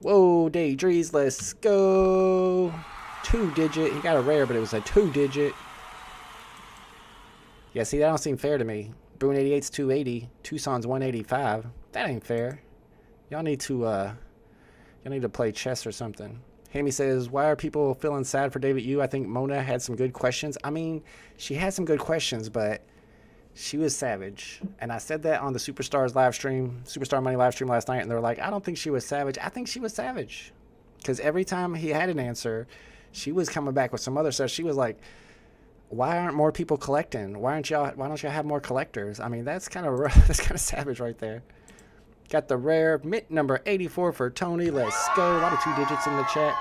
S2: Whoa, Daydrees, let's go. 2-digit. He got a rare, but it was a 2-digit. Yeah, see, that don't seem fair to me. Boone 88's 280. Tucson's 185. That ain't fair. Y'all need to play chess or something. Hammy says, why are people feeling sad for David Yu? I think Mona had some good questions. I mean, she had some good questions, but she was savage. And I said that on the Superstars live stream, Superstar Money live stream last night, and they were like, I don't think she was savage. I think she was savage. Because every time he had an answer, she was coming back with some other stuff. She was like, why aren't more people collecting? Why don't y'all have more collectors? I mean, that's kind of savage right there. Got the rare mint number 84 for Tony. Let's go. A lot of 2 digits in the chat.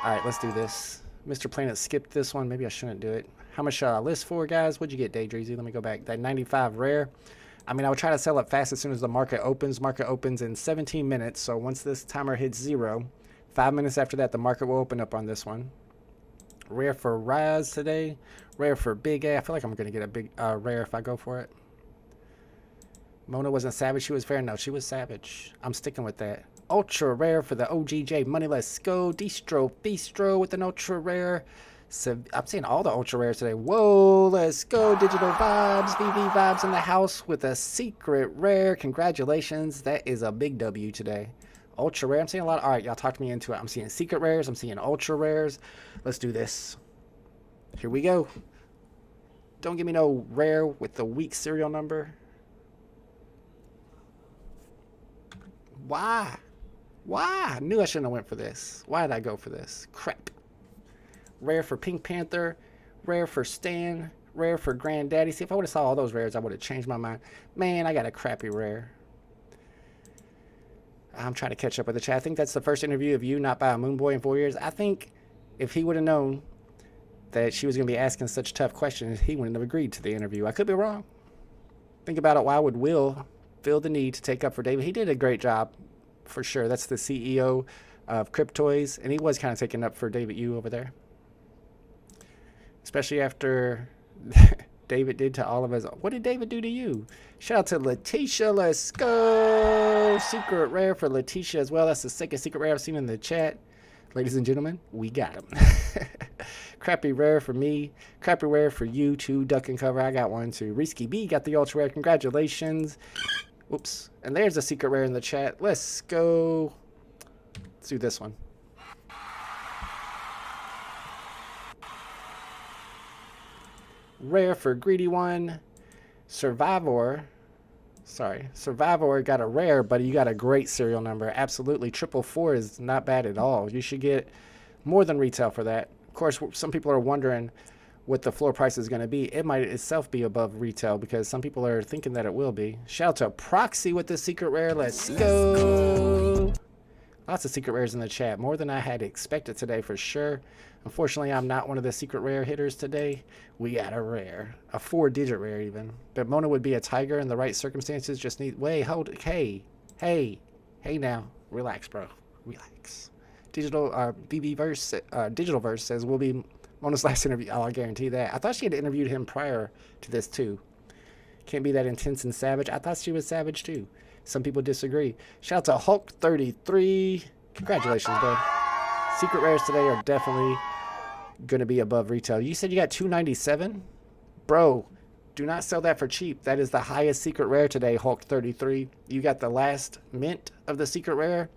S2: All right, let's do this. Mr. Planet skipped this one. Maybe I shouldn't do it. How much shall I list for, guys? What'd you get, Daydreezy? Let me go back. That 95 rare. I mean, I would try to sell it fast as soon as the market opens. Market opens in 17 minutes. So once this timer hits 0, 5 minutes after that, the market will open up on this one. Rare for Raz today. Rare for Big A. I feel like I'm going to get a big rare if I go for it. Mona wasn't savage. She was fair. No, she was savage. I'm sticking with that. Ultra rare for the OGJ money. Let's go. Distro Bistro with an ultra rare. So I'm seeing all the ultra rares today. Whoa, let's go. Digital Vibes. VeVe Vibes in the house with a secret rare. Congratulations. That is a big W today. Ultra rare. I'm seeing a lot. All right, y'all talked me into it. I'm seeing secret rares. I'm seeing ultra rares. Let's do this. Here we go. Don't give me no rare with the weak serial number. Why? Why? I knew I shouldn't have went for this. Why did I go for this? Crap. Rare for Pink Panther. Rare for Stan. Rare for Granddaddy. See, if I would have saw all those rares, I would have changed my mind. Man, I got a crappy rare. I'm trying to catch up with the chat. I think that's the first interview of you, not by a Moonboy in 4 years. I think if he would have known that she was going to be asking such tough questions, he wouldn't have agreed to the interview. I could be wrong. Think about it. Why would Will feel the need to take up for David? He did a great job, for sure. That's the CEO of Cryptoys, and he was kind of taking up for David Yu over there. Especially after David did to all of us. What did David do to you? Shout out to Letitia. Let's go. Secret rare for Letitia as well. That's the second secret rare I've seen in the chat. Ladies and gentlemen, we got him. Crappy rare for me. Crappy rare for you too. Duck and cover. I got one too. Risky B got the ultra rare. Congratulations. Whoops. And there's a secret rare in the chat. Let's go. Let's do this one. Rare for Greedy One. Survivor got a rare, but you got a great serial number. Absolutely. 444 is not bad at all. You should get more than retail for that. Of course, some people are wondering what the floor price is going to be. It might itself be above retail because some people are thinking that it will be. Shout out to Proxy with the secret rare. Let's go. Lots of secret rares in the chat. More than I had expected today for sure. Unfortunately, I'm not one of the secret rare hitters today. We got a rare. A 4-digit rare even. But Mona would be a tiger in the right circumstances. Just need... Wait, hold it. Hey now. Relax, bro. Relax. Digital Verse says will be Mona's last interview. Oh, I guarantee that. I thought she had interviewed him prior to this too. Can't be that intense and savage. I thought she was savage too. Some people disagree. Shout out to Hulk 33. Congratulations, bro. Secret rares today are definitely going to be above retail. You said you got 297? Bro, do not sell that for cheap. That is the highest secret rare today, Hulk 33. You got the last mint of the secret rare.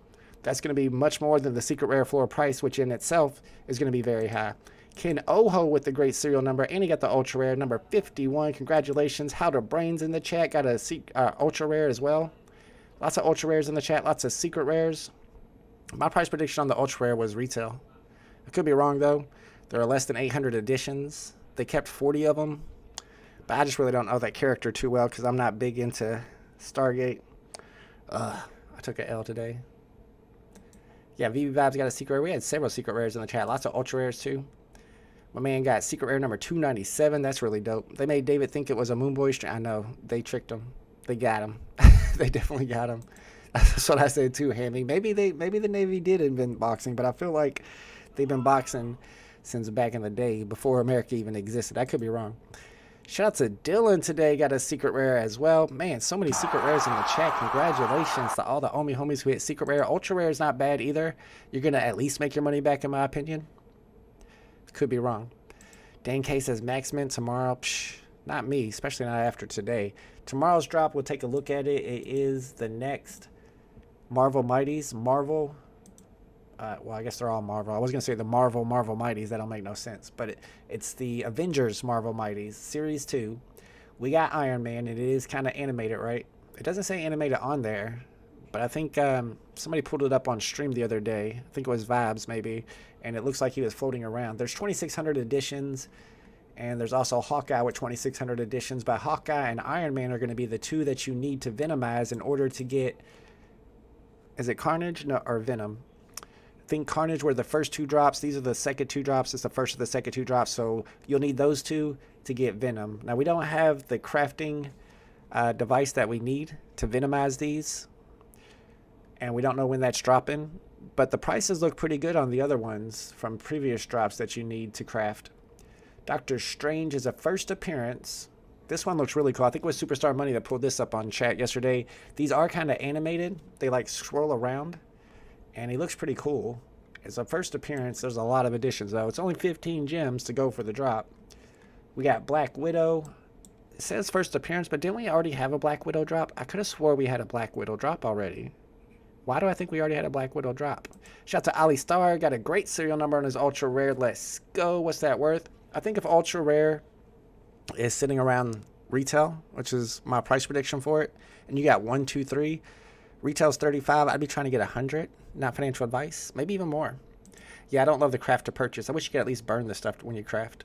S2: That's going to be much more than the secret rare floor price, which in itself is going to be very high. Ken Oho with the great serial number, and he got the ultra rare, number 51. Congratulations. How to Brains in the chat, got a ultra rare as well. Lots of ultra rares in the chat, lots of secret rares. My price prediction on the ultra rare was retail. I could be wrong though. There are less than 800 editions. They kept 40 of them. But I just really don't know that character too well because I'm not big into Stargate. I took an L today. Yeah, VeVe Vibes got a secret rare. We had several secret rares in the chat. Lots of ultra rares too. My man got secret rare number 297. That's really dope. They made David think it was a Moonboy string. I know. They tricked him. They got him. They definitely got him. That's what I said too, Hammy. Maybe the Navy did invent boxing, but I feel like they've been boxing since back in the day, before America even existed. I could be wrong. Shout out to Dylan today. Got a secret rare as well. Man, so many secret rares in the chat. Congratulations to all the Omi homies who hit secret rare. Ultra rare is not bad either. You're going to at least make your money back, in my opinion. Could be wrong. Dan K says Max Mint tomorrow. Psh, not me, especially not after today. Tomorrow's drop, we'll take a look at it. It is the next Marvel Mighties. Marvel. Well, I guess they're all Marvel. I was going to say the Marvel Mighties. That don't make no sense. But it's the Avengers Marvel Mighties, Series 2. We got Iron Man, and it is kind of animated, right? It doesn't say animated on there. But I think somebody pulled it up on stream the other day. I think it was Vibes, maybe. And it looks like he was floating around. There's 2,600 editions. And there's also Hawkeye with 2,600 editions. But Hawkeye and Iron Man are going to be the two that you need to Venomize in order to get... Is it Carnage? No, or Venom. I think Carnage were the first two drops. These are the second two drops. It's the first of the second two drops. So you'll need those two to get Venom. Now, we don't have the crafting device that we need to Venomize these. And we don't know when that's dropping. But the prices look pretty good on the other ones from previous drops that you need to craft. Doctor Strange is a first appearance. This one looks really cool. I think it was Superstar Money that pulled this up on chat yesterday. These are kind of animated. They like swirl around. And he looks pretty cool. It's a first appearance. There's a lot of additions though. It's only 15 gems to go for the drop. We got Black Widow. It says first appearance, but didn't we already have a Black Widow drop? I could have swore we had a Black Widow drop already. Why do I think we already had a Black Widow drop? Shout out to Ali Star. Got a great serial number on his ultra rare. Let's go. What's that worth? I think if ultra rare is sitting around retail, which is my price prediction for it, and you got 1, 2, 3, retail's 35, I'd be trying to get 100. Not financial advice. Maybe even more. Yeah, I don't love the craft to purchase. I wish you could at least burn this stuff when you craft.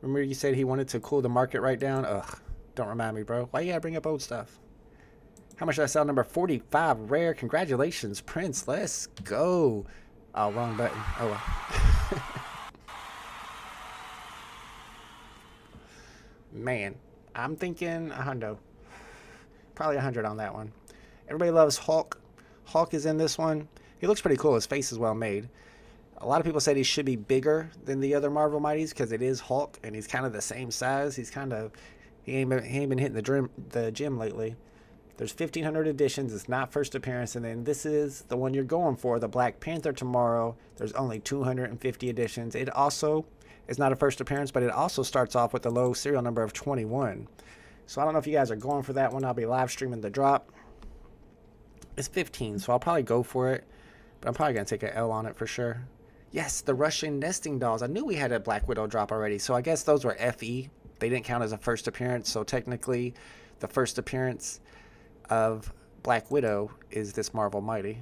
S2: Remember you said he wanted to cool the market right down? Ugh, don't remind me, bro. Why you gotta bring up old stuff? How much did I sell? Number 45 rare. Congratulations, Prince. Let's go. Oh, wrong button. Oh, well. Man, I'm thinking a hundo. Probably 100 on that one. Everybody loves Hulk. Hulk is in this one. He looks pretty cool. His face is well made. A lot of people said he should be bigger than the other Marvel Mighties because it is Hulk and he's kind of the same size. He ain't been hitting the gym lately. There's 1,500 editions. It's not first appearance. And then this is the one you're going for, the Black Panther tomorrow. There's only 250 editions. It also is not a first appearance, but it also starts off with the low serial number of 21. So I don't know if you guys are going for that one. I'll be live streaming the drop. It's 15, so I'll probably go for it. But I'm probably going to take an L on it for sure. Yes, the Russian nesting dolls. I knew we had a Black Widow drop already. So I guess those were FE. They didn't count as a first appearance. So technically, the first appearance of Black Widow is this Marvel Mighty.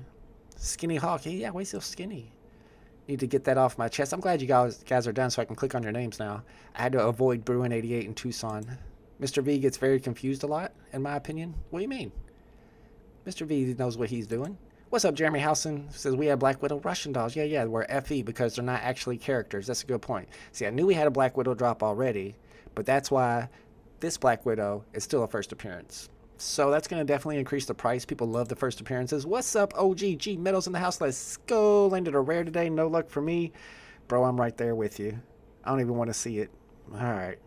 S2: Skinny Hawk. Yeah, why is he so skinny? Need to get that off my chest. I'm glad you guys are done so I can click on your names now. I had to avoid Bruin 88 in Tucson. Mr. V gets very confused a lot, in my opinion. What do you mean? Mr. V knows what he's doing. What's up, Jeremy Housen? Says we have Black Widow Russian dolls. Yeah, we're FE because they're not actually characters. That's a good point. See, I knew we had a Black Widow drop already, but that's why this Black Widow is still a first appearance. So that's going to definitely increase the price. People love the first appearances. What's up, OG? G Metals in the house. Let's go. Landed a rare today. No luck for me. Bro, I'm right there with you. I don't even want to see it. All right.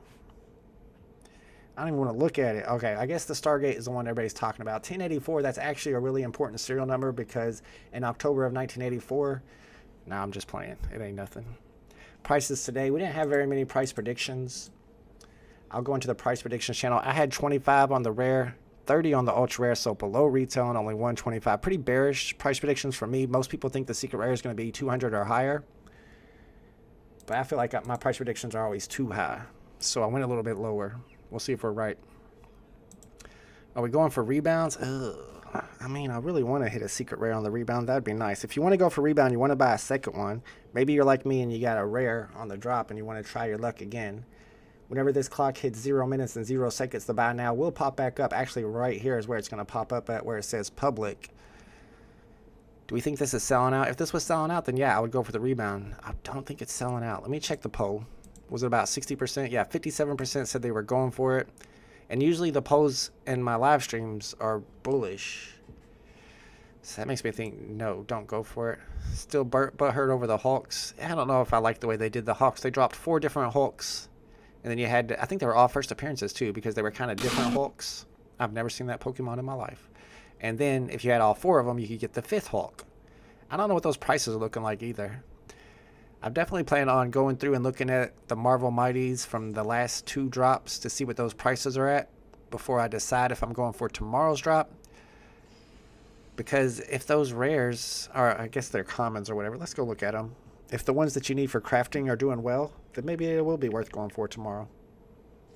S2: I don't even want to look at it. Okay, I guess the Stargate is the one everybody's talking about. 1084, that's actually a really important serial number because in October of 1984... Nah, I'm just playing. It ain't nothing. Prices today. We didn't have very many price predictions. I'll go into the price predictions channel. I had 25 on the rare, 30 on the ultra rare, so below retail and only 125. Pretty bearish price predictions for me. Most people think the secret rare is going to be 200 or higher. But I feel like my price predictions are always too high. So I went a little bit lower. We'll see if we're right. Are we going for rebounds? Ugh. I mean, I really want to hit a secret rare on the rebound. That'd be nice. If you want to go for rebound, you want to buy a second one. Maybe you're like me and you got a rare on the drop and you want to try your luck again. Whenever this clock hits 0 minutes and 0 seconds, the buy now will pop back up. Actually, right here is where it's going to pop up at, where it says public. Do we think this is selling out? If this was selling out, then yeah, I would go for the rebound. I don't think it's selling out. Let me check the poll. Was it about 60%? Yeah, 57% said they were going for it. And usually the polls in my live streams are bullish. So that makes me think, no, don't go for it. Still butthurt over the Hawks. I don't know if I like the way they did the Hawks. They dropped 4 different Hawks. And then you had, I think they were all first appearances too, because they were kind of different Hawks. I've never seen that Pokemon in my life. And then if you had all 4 of them, you could get the 5th Hawk. I don't know what those prices are looking like either. I'm definitely planning on going through and looking at the Marvel Mighties from the last 2 drops to see what those prices are at before I decide if I'm going for tomorrow's drop. Because if those rares, or I guess they're commons or whatever, let's go look at them. If the ones that you need for crafting are doing well, then maybe it will be worth going for tomorrow.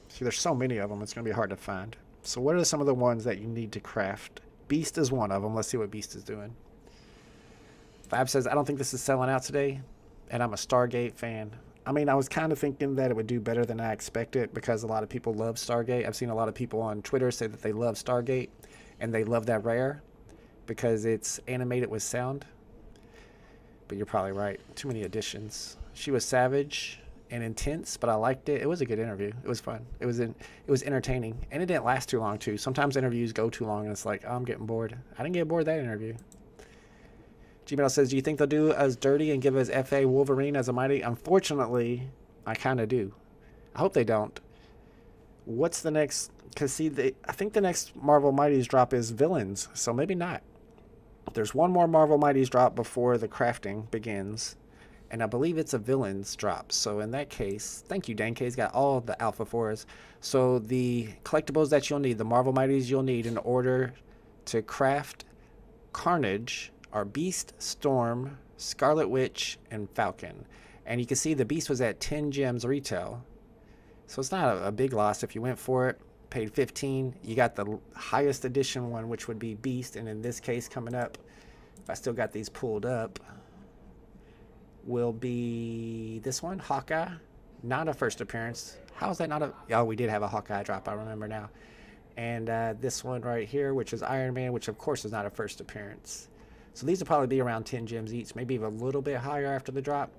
S2: See, there's so many of them, it's going to be hard to find. So what are some of the ones that you need to craft? Beast is one of them. Let's see what Beast is doing. Fab says, I don't think this is selling out today, and I'm a Stargate fan. I mean, I was kind of thinking that it would do better than I expected because a lot of people love Stargate. I've seen a lot of people on Twitter say that they love Stargate, and they love that rare because it's animated with sound. But you're probably right. Too many additions. She was savage and intense, but I liked it. It was a good interview. It was fun. It was entertaining, and it didn't last too long too. Sometimes interviews go too long, and it's like, oh, I'm getting bored. I didn't get bored that interview. Gmail says, do you think they'll do us dirty and give us FA Wolverine as a mighty? Unfortunately, I kind of do. I hope they don't. What's the next? Because see, I think the next Marvel Mighties drop is villains, so maybe not. There's one more Marvel Mighties drop before the crafting begins, and I believe it's a villains drop. So in that case, thank you, Dankay's got all the alpha for us. So the collectibles that you'll need, the Marvel Mighties you'll need in order to craft Carnage are Beast, Storm, Scarlet Witch, and Falcon. And you can see the Beast was at 10 gems retail. So it's not a big loss if you went for it. Paid 15. You got the highest edition one, which would be Beast. And in this case, coming up, if I still got these pulled up, will be this one, Hawkeye. Not a first appearance. How is that not a... Oh, we did have a Hawkeye drop, I remember now. And this one right here, which is Iron Man, which of course is not a first appearance. So these will probably be around 10 gems each, maybe even a little bit higher after the drop.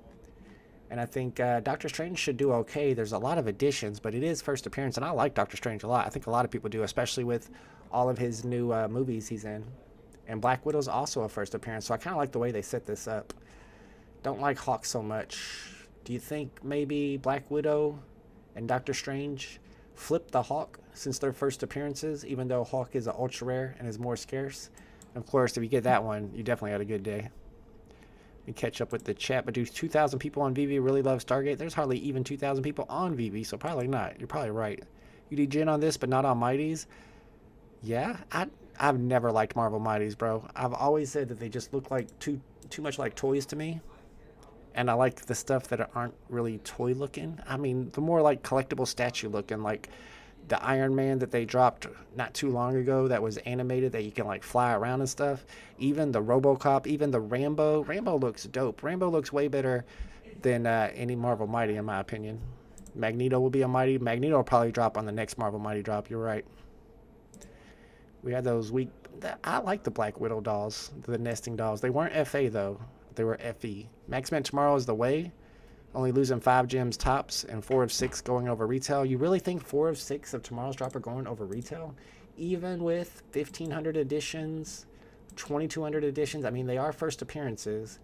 S2: And I think Doctor Strange should do okay. There's a lot of additions, but it is first appearance, and I like Doctor Strange a lot. I think a lot of people do, especially with all of his new movies he's in. And Black Widow's also a first appearance, so I kind of like the way they set this up. Don't like Hawk so much. Do you think maybe Black Widow and Doctor Strange flip the Hawk since they're first appearances, even though Hawk is an ultra rare and is more scarce? And of course, if you get that one, you definitely had a good day. We catch up with the chat, but do 2,000 people on VeVe really love Stargate? There's hardly even 2,000 people on VeVe, so probably not. You're probably right. You need Jen on this, but not on Mighties? Yeah, I've never liked Marvel Mighties, bro. I've always said that they just look like too much like toys to me. And I like the stuff that aren't really toy looking. I mean, the more like collectible statue looking, like the Iron Man that they dropped not too long ago that was animated that you can like fly around and stuff. Even the RoboCop, even the Rambo. Rambo looks dope. Rambo looks way better than any Marvel Mighty in my opinion. Magneto will be a Mighty. Magneto will probably drop on the next Marvel Mighty drop. You're right. We had those weak... I like the Black Widow dolls, the nesting dolls. They weren't FA though. They were FE. Maxman tomorrow is the way. Only losing 5 gems tops and 4 of 6 going over retail. You really think 4 of 6 of tomorrow's drop are going over retail? Even with 1,500 editions, 2,200 editions. I mean, they are first appearances.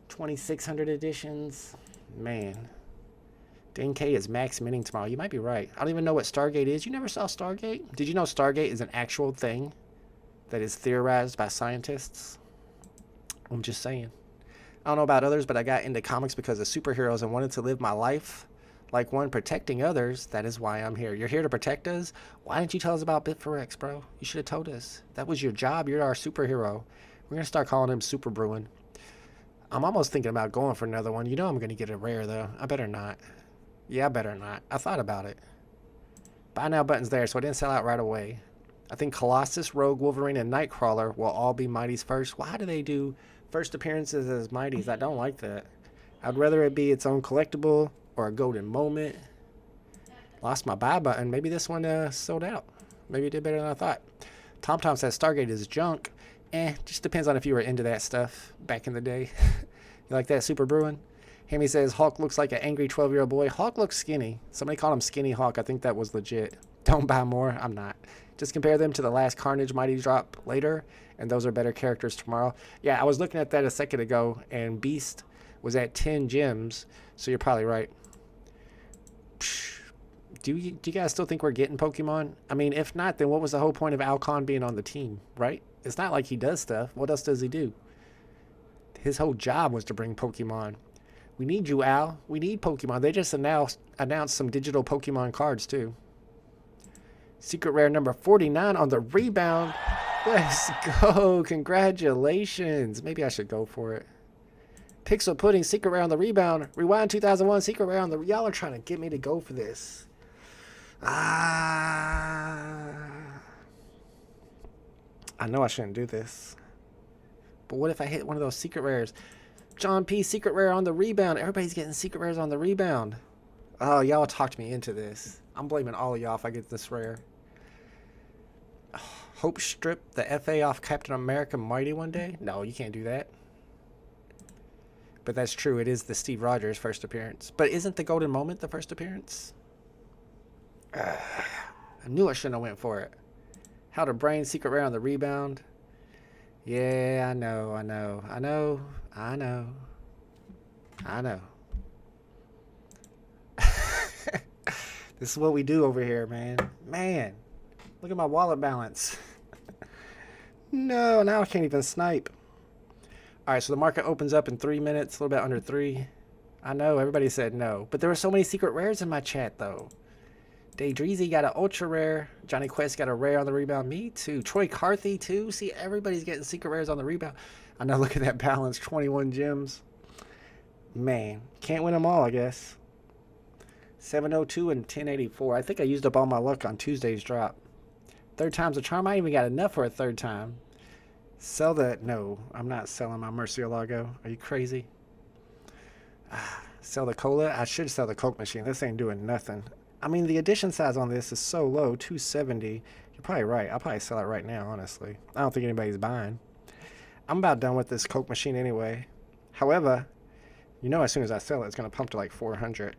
S2: 2,600 editions. Man. Dan K is max minting tomorrow. You might be right. I don't even know what Stargate is. You never saw Stargate? Did you know Stargate is an actual thing that is theorized by scientists? I'm just saying. I don't know about others, but I got into comics because of superheroes and wanted to live my life like one, protecting others. That is why I'm here. You're here to protect us? Why didn't you tell us about Bit4X, bro? You should have told us. That was your job. You're our superhero. We're going to start calling him Super Bruin. I'm almost thinking about going for another one. You know I'm going to get a rare, though. I better not. Yeah, I better not. I thought about it. Buy now button's there, so it didn't sell out right away. I think Colossus, Rogue, Wolverine, and Nightcrawler will all be Mighties first. Why do they do first appearances as Mighties? I don't like that. I'd rather it be its own collectible or a golden moment. Lost my buy button. Maybe this one sold out. Maybe it did better than I thought. TomTom says Stargate is junk. Just depends on if you were into that stuff back in the day. You like that, Super Bruin? Hammy says Hawk looks like an angry 12-year-old boy. Hawk looks skinny. Somebody called him Skinny Hawk. I think that was legit. Don't buy more. I'm not. Just compare them to the last Carnage Mighty drop later, and those are better characters tomorrow. Yeah, I was looking at that a second ago, and Beast was at 10 gems, so you're probably right. Do you guys still think we're getting Pokemon? I mean, if not, then what was the whole point of Alcon being on the team, right? It's not like he does stuff. What else does he do? His whole job was to bring Pokemon. We need you, Al. We need Pokemon. They just announced some digital Pokemon cards, too. Secret rare number 49 on the rebound. Let's go. Congratulations. Maybe I should go for it. Pixel Pudding, secret rare on the rebound. Rewind 2001, secret rare on the... Y'all are trying to get me to go for this. I know I shouldn't do this. But what if I hit one of those secret rares? John P, secret rare on the rebound. Everybody's getting secret rares on the rebound. Oh, y'all talked me into this. I'm blaming all of y'all if I get this rare. Hope strip the FA off Captain America Mighty one day? No, you can't do that. But that's true. It is the Steve Rogers first appearance. But isn't the Golden Moment the first appearance? I knew I shouldn't have went for it. How to Brain, secret rare on the rebound. Yeah, I know. This is what we do over here, man. Man, look at my wallet balance. No, now I can't even snipe. All right, so the market opens up in 3 minutes, a little bit under 3. I know, everybody said no. But there were so many secret rares in my chat, though. Daydreezy got an ultra rare. Johnny Quest got a rare on the rebound. Me too. Troy Carthy too. See, everybody's getting secret rares on the rebound. I know, look at that balance. 21 gems. Man, can't win them all, I guess. 702 and 1084. I think I used up all my luck on Tuesday's drop. Third time's a charm. I even got enough for a third time. Sell that. No, I'm not selling my Murcielago. Are you crazy? Sell the cola. I should sell the Coke machine. This ain't doing nothing. I mean, the edition size on this is so low, 270. You're probably right. I'll probably sell it right now, honestly. I don't think anybody's buying. I'm about done with this Coke machine anyway. However, you know, as soon as I sell it, it's going to pump to like 400.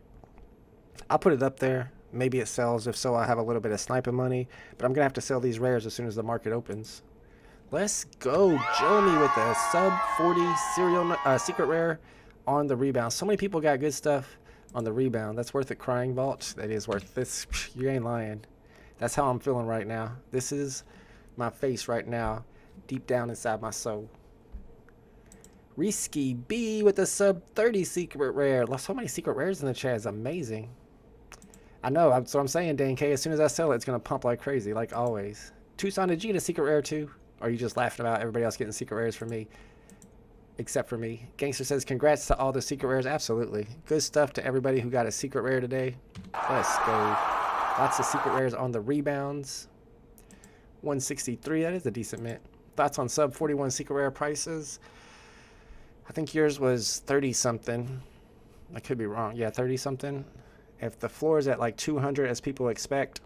S2: I'll put it up there. Maybe it sells. If so, I'll have a little bit of sniping money. But I'm going to have to sell these rares as soon as the market opens. Let's go. Jomi with a sub 40 secret rare on the rebound. So many people got good stuff on the rebound. That's worth it, Crying Vault. That is worth this. You ain't lying. That's how I'm feeling right now. This is my face right now, deep down inside my soul. Risky B with a sub 30 secret rare. So many secret rares in the chat is amazing. I know. That's what I'm saying, Dan K. As soon as I sell it, it's going to pump like crazy, like always. Tucson Vegeta secret rare too. Or are you just laughing about everybody else getting secret rares for me? Except for me. Gangster says, congrats to all the secret rares. Absolutely. Good stuff to everybody who got a secret rare today. Let's go. Lots of secret rares on the rebounds. 163. That is a decent mint. Thoughts on sub 41 secret rare prices? I think yours was 30 something. I could be wrong. Yeah, 30 something. If the floor is at like 200 as people expect,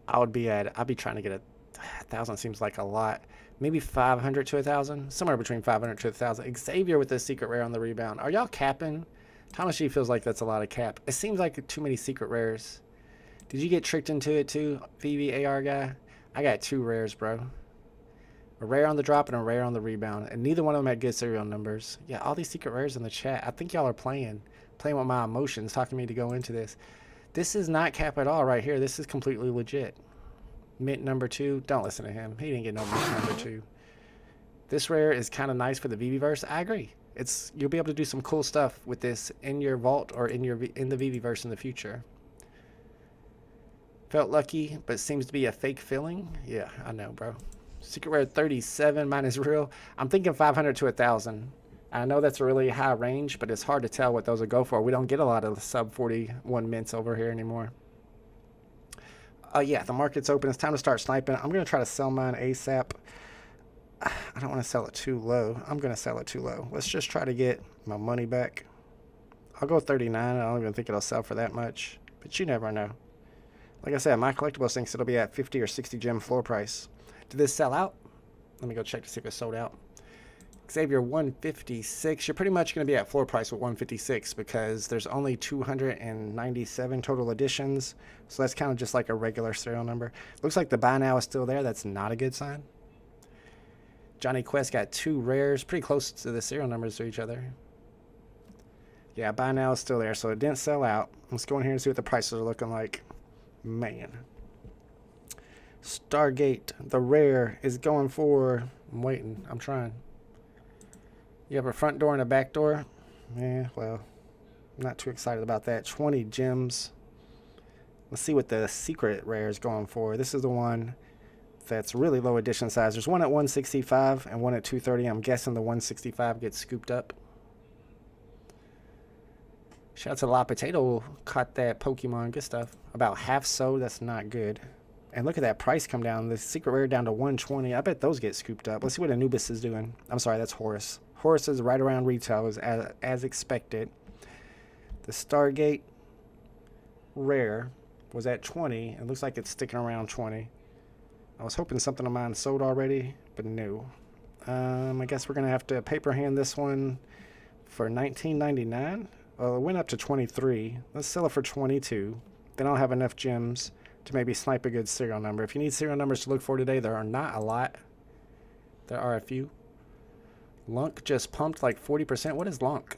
S2: I'd be trying to get 1,000 seems like a lot. Maybe 500 to 1,000. Somewhere between 500 to 1,000. Xavier with the secret rare on the rebound. Are y'all capping? Thomas G feels like that's a lot of cap. It seems like too many secret rares. Did you get tricked into it too, VeVe AR guy? I got 2 rares, bro. A rare on the drop and a rare on the rebound. And neither one of them had good serial numbers. Yeah, all these secret rares in the chat. I think y'all are playing with my emotions, talking me to go into this. This is not cap at all right here. This is completely legit. Mint number 2. Don't listen to him. He didn't get no mint number 2. This rare is kind of nice for the VeVe-verse. I agree. You'll be able to do some cool stuff with this in your vault or in the VeVe-verse in the future. Felt lucky, but seems to be a fake feeling. Yeah, I know, bro. Secret rare 37. Mine is real. I'm thinking 500 to 1,000. I know that's a really high range, but it's hard to tell what those will go for. We don't get a lot of the sub 41 mints over here anymore. Yeah, the market's open. It's time to start sniping. I'm going to try to sell mine ASAP. I don't want to sell it too low. I'm going to sell it too low. Let's just try to get my money back. I'll go 39. I don't even think it'll sell for that much, but you never know. Like I said, my Collectibles thinks it'll be at 50 or 60 gem floor price. Did this sell out? Let me go check to see if it sold out. Xavier 156. You're pretty much going to be at floor price with 156 because there's only 297 total editions. So that's kind of just like a regular serial number. Looks like the buy now is still there. That's not a good sign. Johnny Quest got 2 rares, pretty close to the serial numbers to each other. Yeah, buy now is still there, so it didn't sell out. Let's go in here and see what the prices are looking like. Man. Stargate, the rare, is going for... I'm waiting. I'm trying. You have a front door and a back door? Yeah, well, I'm not too excited about that. 20 gems. Let's see what the secret rare is going for. This is the one that's really low edition size. There's one at 165 and one at 230. I'm guessing the 165 gets scooped up. Shout out to La Potato, caught that Pokemon. Good stuff. About half so, that's not good. And look at that price come down. The secret rare down to 120. I bet those get scooped up. Let's see what Anubis is doing. I'm sorry, that's Horus. Horus is right around retail as expected. The Stargate rare was at 20. It looks like it's sticking around 20. I was hoping something of mine sold already, but no. I guess we're going to have to paper hand this one for $19.99. Well, it went up to 23. Let's sell it for 22. Then I'll have enough gems to maybe snipe a good serial number. If you need serial numbers to look for today, there are not a lot. There are a few. Lunk just pumped like 40%. What is Lunk?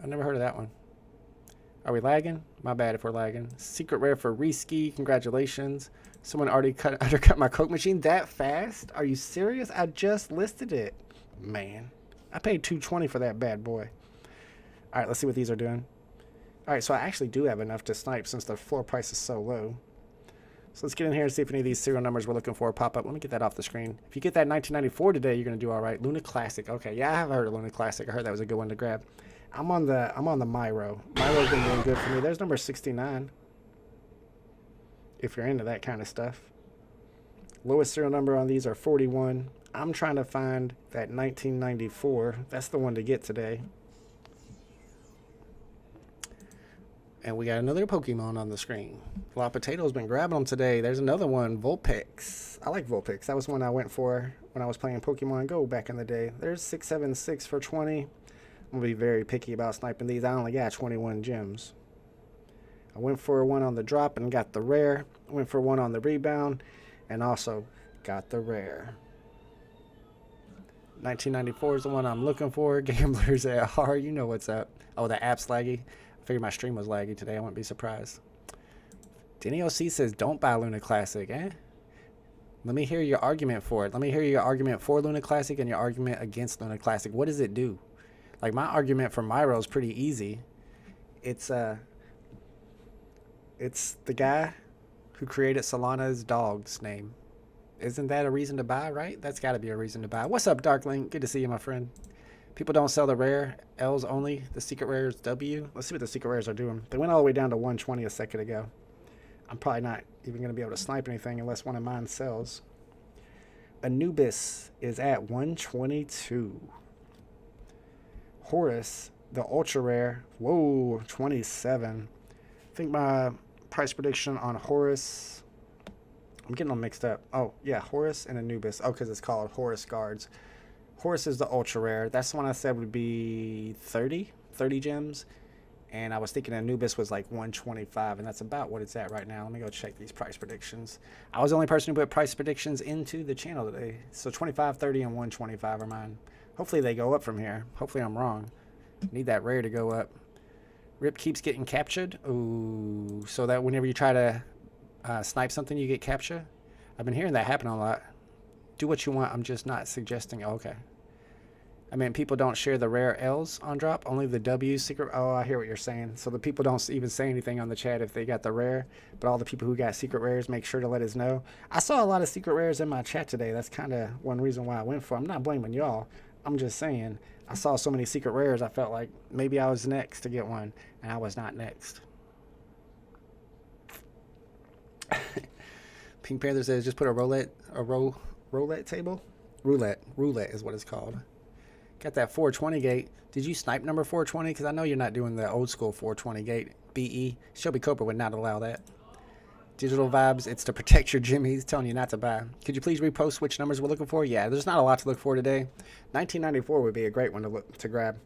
S2: I've never heard of that one. Are we lagging? My bad if we're lagging. Secret rare for Reski. Congratulations. Someone already undercut my Coke machine that fast? Are you serious? I just listed it. Man. I paid $220 for that bad boy. Alright, let's see what these are doing. Alright, so I actually do have enough to snipe since the floor price is so low. So let's get in here and see if any of these serial numbers we're looking for pop up. Let me get that off the screen. If you get that 1994 today, you're going to do all right. Luna Classic. Okay, yeah, I have heard of Luna Classic. I heard that was a good one to grab. I'm on the Myro. Myro's been doing good for me. There's number 69. If you're into that kind of stuff. Lowest serial number on these are 41. I'm trying to find that 1994. That's the one to get today. And we got another Pokemon on the screen. La Potato's been grabbing them today. There's another one, Vulpix. I like Vulpix. That was one I went for when I was playing Pokemon Go back in the day. There's 676 for 20. I'm going to be very picky about sniping these. I only got 21 gems. I went for one on the drop and got the rare. I went for one on the rebound and also got the rare. 1994 is the one I'm looking for. Gamblers at heart. You know what's up. Oh, the app's laggy. I figured my stream was laggy today. I wouldn't be surprised. Denny OC says, don't buy Luna Classic, eh? Let me hear your argument for it. Let me hear your argument for Luna Classic and your argument against Luna Classic. What does it do? Like, my argument for Myro is pretty easy. It's the guy who created Solana's dog's name. Isn't that a reason to buy, right? That's got to be a reason to buy. What's up, Darkling? Good to see you, my friend. People don't sell the rare. L's only. The secret rares W. Let's see what the secret rares are doing. They went all the way down to 120 a second ago. I'm probably not even going to be able to snipe anything unless one of mine sells. Anubis is at 122. Horus, the ultra rare. Whoa, 27. I think my price prediction on Horus... I'm getting them mixed up. Oh, yeah, Horus and Anubis. Oh, because it's called Horus Guards. Horus is the ultra rare. That's the one I said would be 30 gems. And I was thinking Anubis was like 125, and that's about what it's at right now. Let me go check these price predictions. I was the only person who put price predictions into the channel today. So 25, 30, and 125 are mine. Hopefully they go up from here. Hopefully I'm wrong. Need that rare to go up. Rip keeps getting captured. Ooh, so that whenever you try to snipe something, you get captured. I've been hearing that happen a lot. Do what you want. I'm just not suggesting. Oh, okay. I mean, people don't share the rare L's on drop. Only the W secret. Oh, I hear what you're saying. So the people don't even say anything on the chat if they got the rare. But all the people who got secret rares make sure to let us know. I saw a lot of secret rares in my chat today. That's kind of one reason why I went for it. I'm not blaming y'all. I'm just saying I saw so many secret rares. I felt like maybe I was next to get one. And I was not next. Pink Panther says just put a roulette table. Roulette is what it's called. Got that 420 gate. Did you snipe number 420? Because I know you're not doing the old school 420 gate. BE. Shelby Cooper would not allow that. Digital vibes, it's to protect your gym. He's telling you not to buy. Could you please repost which numbers we're looking for? Yeah, there's not a lot to look for today. 1994 would be a great one to grab.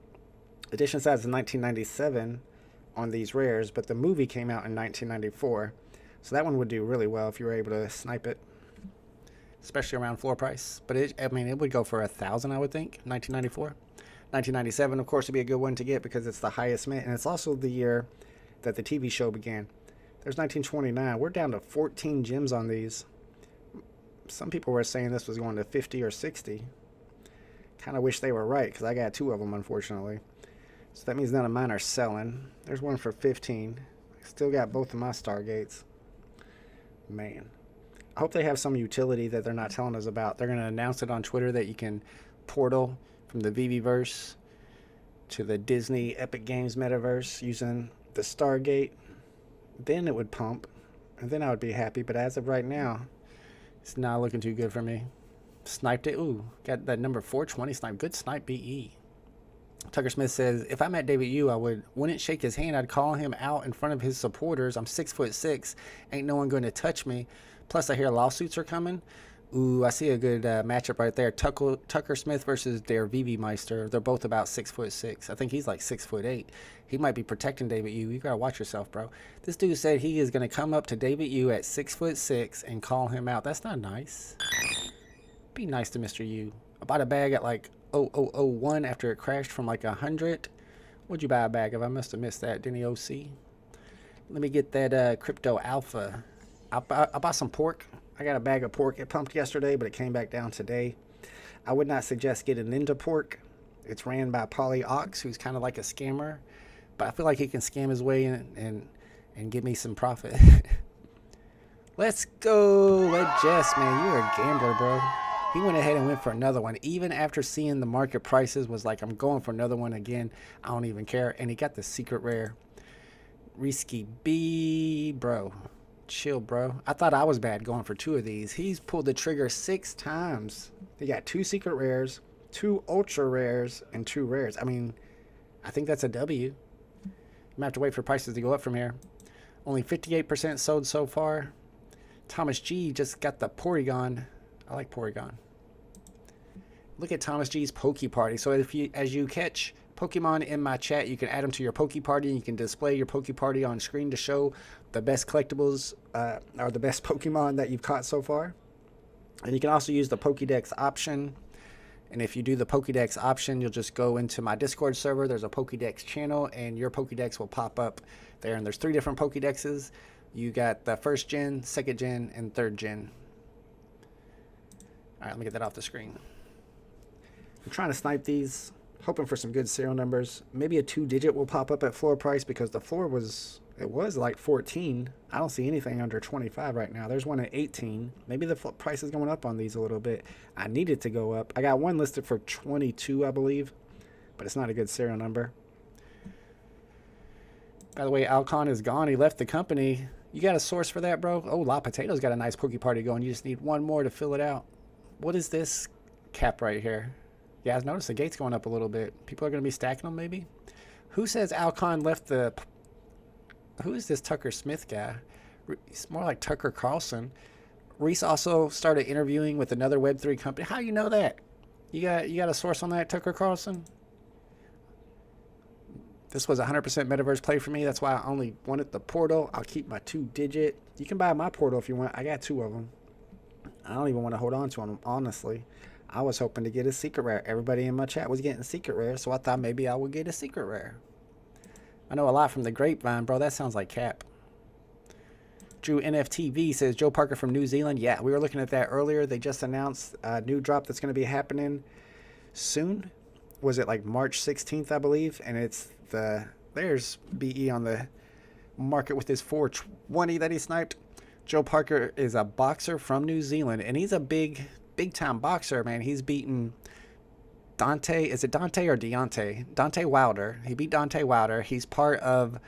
S2: Edition size is 1997 on these rares, but the movie came out in 1994. So that one would do really well if you were able to snipe it, especially around floor price. But I mean, it would go for 1,000, I would think, 1994. 1997, of course, would be a good one to get because it's the highest mint, and it's also the year that the TV show began. There's 1929. We're down to 14 gems on these. Some people were saying this was going to 50 or 60. Kind of wish they were right because I got 2 of them, unfortunately. So that means none of mine are selling. There's one for 15. Still got both of my Stargates. Man. I hope they have some utility that they're not telling us about. They're going to announce it on Twitter that you can portal from the VeVeverse to the Disney Epic Games metaverse using the Stargate. Then it would pump, and then I would be happy. But as of right now, it's not looking too good for me. Sniped it. Ooh, got that number 420 snipe. Good snipe, BE. Tucker Smith says, if I met David Yu, I wouldn't shake his hand. I'd call him out in front of his supporters. I'm 6'6". Ain't no one going to touch me. Plus, I hear lawsuits are coming. Ooh, I see a good matchup right there. Tucker Smith versus their VeVe Meister. They're both about 6'6". I think he's like 6'8". He might be protecting David Yu. You gotta watch yourself, bro. This dude said he is gonna come up to David Yu at 6'6" and call him out. That's not nice. Be nice to Mr. Yu. I bought a bag at like 0.0001 after it crashed from like 100. What'd you buy a bag of? I must have missed that. Didn't he OC? Let me get that crypto alpha. I bought some pork. I got a bag of pork. It pumped yesterday, but it came back down today. I would not suggest getting into pork. It's ran by Polly Ox, who's kind of like a scammer. But I feel like he can scam his way in and give me some profit. Let's go. Let Jess, man. You're a gambler, bro. He went ahead and went for another one. Even after seeing the market prices, was like, I'm going for another one again. I don't even care. And he got the secret rare. Risky B, bro. Chill, bro. I thought I was bad going for 2 of these. He's pulled the trigger 6 times. He got 2 secret rares, 2 ultra rares, and 2 rares. I mean, I think that's a W. I'm gonna have to wait for prices to go up from here. Only 58% sold so far. Thomas G just got the Porygon. I like Porygon. Look at Thomas G's Pokeparty. So as you catch Pokemon in my chat, you can add them to your Pokeparty, and you can display your Pokeparty on screen to show the best collectibles or the best Pokemon that you've caught so far. And you can also use the Pokedex option. And if you do the Pokedex option, you'll just go into my Discord server. There's a Pokedex channel, and your Pokedex will pop up there. And there's 3 different Pokedexes. You got the 1st gen, 2nd gen, and 3rd gen. All right, let me get that off the screen. I'm trying to snipe these, hoping for some good serial numbers. Maybe a 2-digit will pop up at floor price because the floor was like 14. I don't see anything under 25 right now. There's one at 18. Maybe the price is going up on these a little bit. I need it to go up. I got one listed for 22, I believe, but it's not a good serial number. By the way, Alcon is gone. He left the company. You got a source for that, bro? Oh, La Potato's got a nice Pokeparty going. You just need one more to fill it out. What is this cap right here? Yeah, I've noticed the gate's going up a little bit. People are going to be stacking them, maybe? Who says Alcon left the... Who is this Tucker Smith guy? He's more like Tucker Carlson. Reese also started interviewing with another Web3 company. How you know that? You got a source on that, Tucker Carlson? This was a 100% metaverse play for me. That's why I only wanted the portal. I'll keep my 2-digit. You can buy my portal if you want. I got 2 of them. I don't even want to hold on to them, honestly. I was hoping to get a secret rare. Everybody in my chat was getting secret rare, so I thought maybe I would get a secret rare. I know a lot from the grapevine, bro. That sounds like cap. Drew NFTV says, Joe Parker from New Zealand. Yeah, we were looking at that earlier. They just announced a new drop that's going to be happening soon. Was it like March 16th, I believe? And it's there's BE on the market with his 420 that he sniped. Joe Parker is a boxer from New Zealand, and he's a big time boxer, man. He's beaten Dante. Is it Dante or Deontay? Dante Wilder. He beat Dante Wilder. He's part of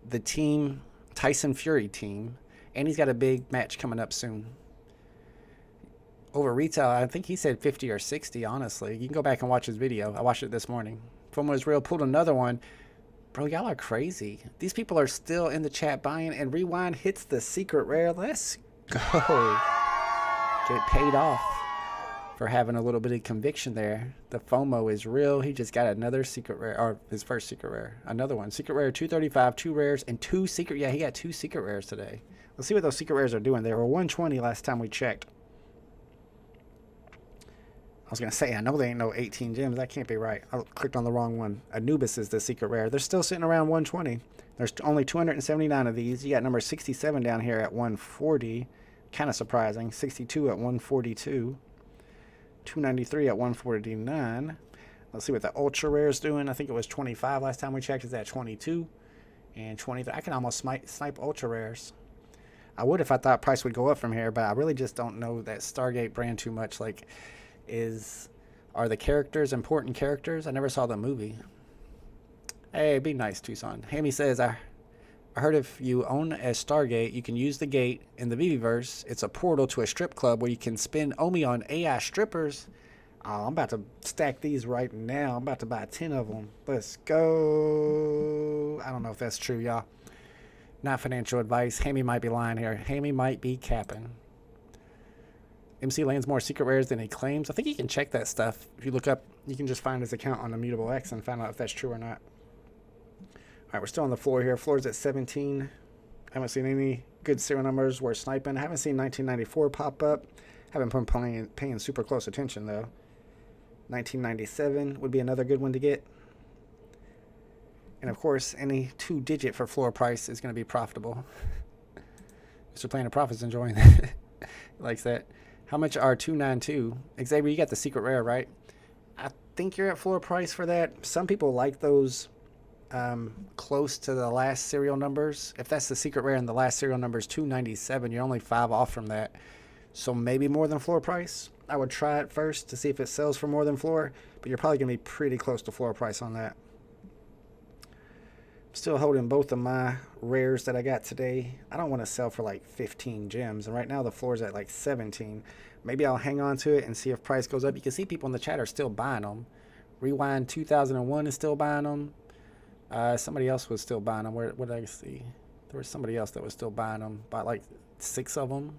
S2: the team, Tyson Fury team, and he's got a big match coming up soon. Over retail, I think he said 50 or 60, honestly. You can go back and watch his video. I watched it this morning. Film was real. Pulled another one. Bro, y'all are crazy. These people are still in the chat buying, and Rewind hits the secret rare. Let's go. Get paid off for having a little bit of conviction there. The FOMO is real. He just got another secret rare, or his first secret rare. Another one. Secret rare 235, 2 rares, and 2 secret. Yeah, he got 2 secret rares today. Let's see what those secret rares are doing. They were 120 last time we checked. I was going to say, I know they ain't no 18 gems. That can't be right. I clicked on the wrong one. Anubis is the secret rare. They're still sitting around 120. There's only 279 of these. You got number 67 down here at 140. Kind of surprising. 62 at 142. 293 at 149. Let's see what the ultra rare is doing. I think it was 25 last time we checked. It's at 22. And 23. I can almost snipe ultra rares. I would if I thought price would go up from here, but I really just don't know that Stargate brand too much. Like, are the characters important characters? I never saw the movie. Hey, be nice, Tucson. Hammy says, I heard if you own a Stargate, you can use the gate in the VeVeverse. It's a portal to a strip club where you can spend Omi on AI strippers. Oh, I'm about to stack these right now. I'm about to buy 10 of them. Let's go. I don't know if that's true, y'all. Not financial advice. Hammy might be lying here. Hammy might be capping. MC lands more secret rares than he claims. I think you can check that stuff. If you look up, you can just find his account on Immutable X and find out if that's true or not. All right, we're still on the floor here. Floor's at 17. I haven't seen any good serial numbers worth sniping. I haven't seen 1994 pop up. Haven't been paying super close attention, though. 1997 would be another good one to get. And, of course, any 2-digit for floor price is going to be profitable. Mr. Planet Profit's enjoying that. He likes that. How much are 292? Xavier, you got the secret rare, right? I think you're at floor price for that. Some people like those close to the last serial numbers. If that's the secret rare and the last serial number is 297, you're only 5 off from that. So maybe more than floor price. I would try it first to see if it sells for more than floor, but you're probably going to be pretty close to floor price on that. I'm still holding both of my rares that I got today. I don't want to sell for like 15 gems, and right now the floor is at like 17. Maybe I'll hang on to it and see if price goes up. You can see people in the chat are still buying them. Rewind 2001 is still buying them. Somebody else was still buying them. What did I see? There was somebody else that was still buying them. Bought like 6 of them.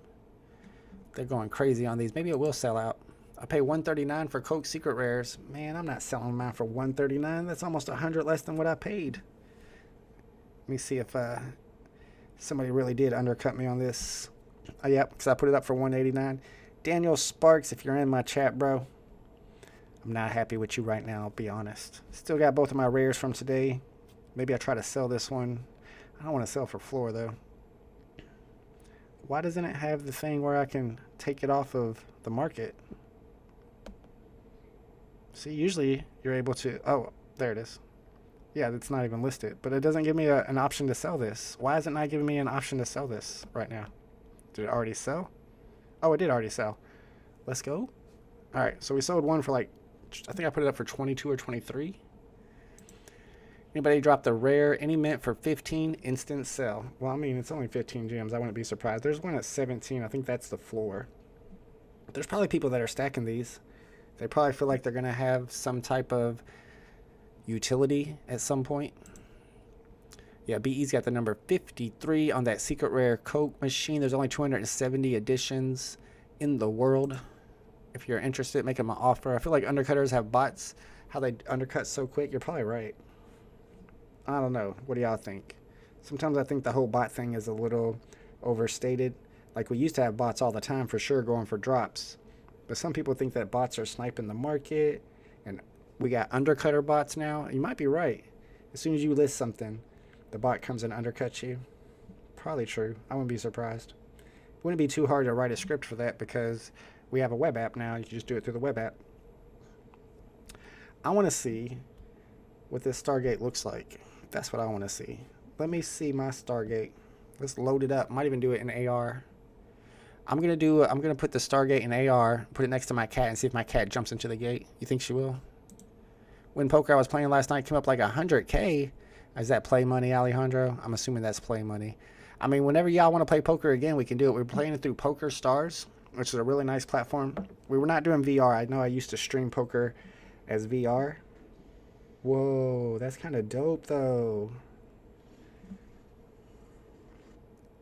S2: They're going crazy on these. Maybe it will sell out. I pay $139 for Coke Secret Rares. Man, I'm not selling mine for $139. That's almost $100 less than what I paid. Let me see if somebody really did undercut me on this. Oh, yeah, because I put it up for $189. Daniel Sparks, if you're in my chat, bro, I'm not happy with you right now, I'll be honest. Still got both of my rares from today. Maybe I try to sell this one. I don't want to sell for floor, though. Why doesn't it have the thing where I can take it off of the market? See, usually you're able to... Oh, there it is. Yeah, it's not even listed. But it doesn't give me an option to sell this. Why is it not giving me an option to sell this right now? Did it already sell? Oh, it did already sell. Let's go. All right, so we sold one for like... I think I put it up for 22 or 23. Anybody drop the rare, any mint for 15, instant sell? Well, I mean, it's only 15 gems. I wouldn't be surprised. There's one at 17. I think that's the floor. There's probably people that are stacking these. They probably feel like they're going to have some type of utility at some point. Yeah, BE's got the number 53 on that secret rare Coke machine. There's only 270 editions in the world. If you're interested, make them an offer. I feel like undercutters have bots. How they undercut so quick. You're probably right. I don't know. What do y'all think? Sometimes I think the whole bot thing is a little overstated. Like, we used to have bots all the time for sure going for drops. But some people think that bots are sniping the market. And we got undercutter bots now. You might be right. As soon as you list something, the bot comes and undercuts you. Probably true. I wouldn't be surprised. It wouldn't be too hard to write a script for that because we have a web app now. You can just do it through the web app. I want to see what this Stargate looks like. That's what I want to see. Let me see my Stargate. Let's load it up. Might even do it in AR. I'm gonna put the Stargate in AR, put it next to my cat, and see if my cat jumps into the gate. You think she will? When poker I was playing last night came up like 100K. Is that play money, Alejandro? I'm assuming that's play money. I mean, whenever y'all want to play poker again, we can do it. We're playing it through Poker Stars, which is a really nice platform. We were not doing VR. I know I used to stream poker as VR. Whoa, that's kind of dope, though.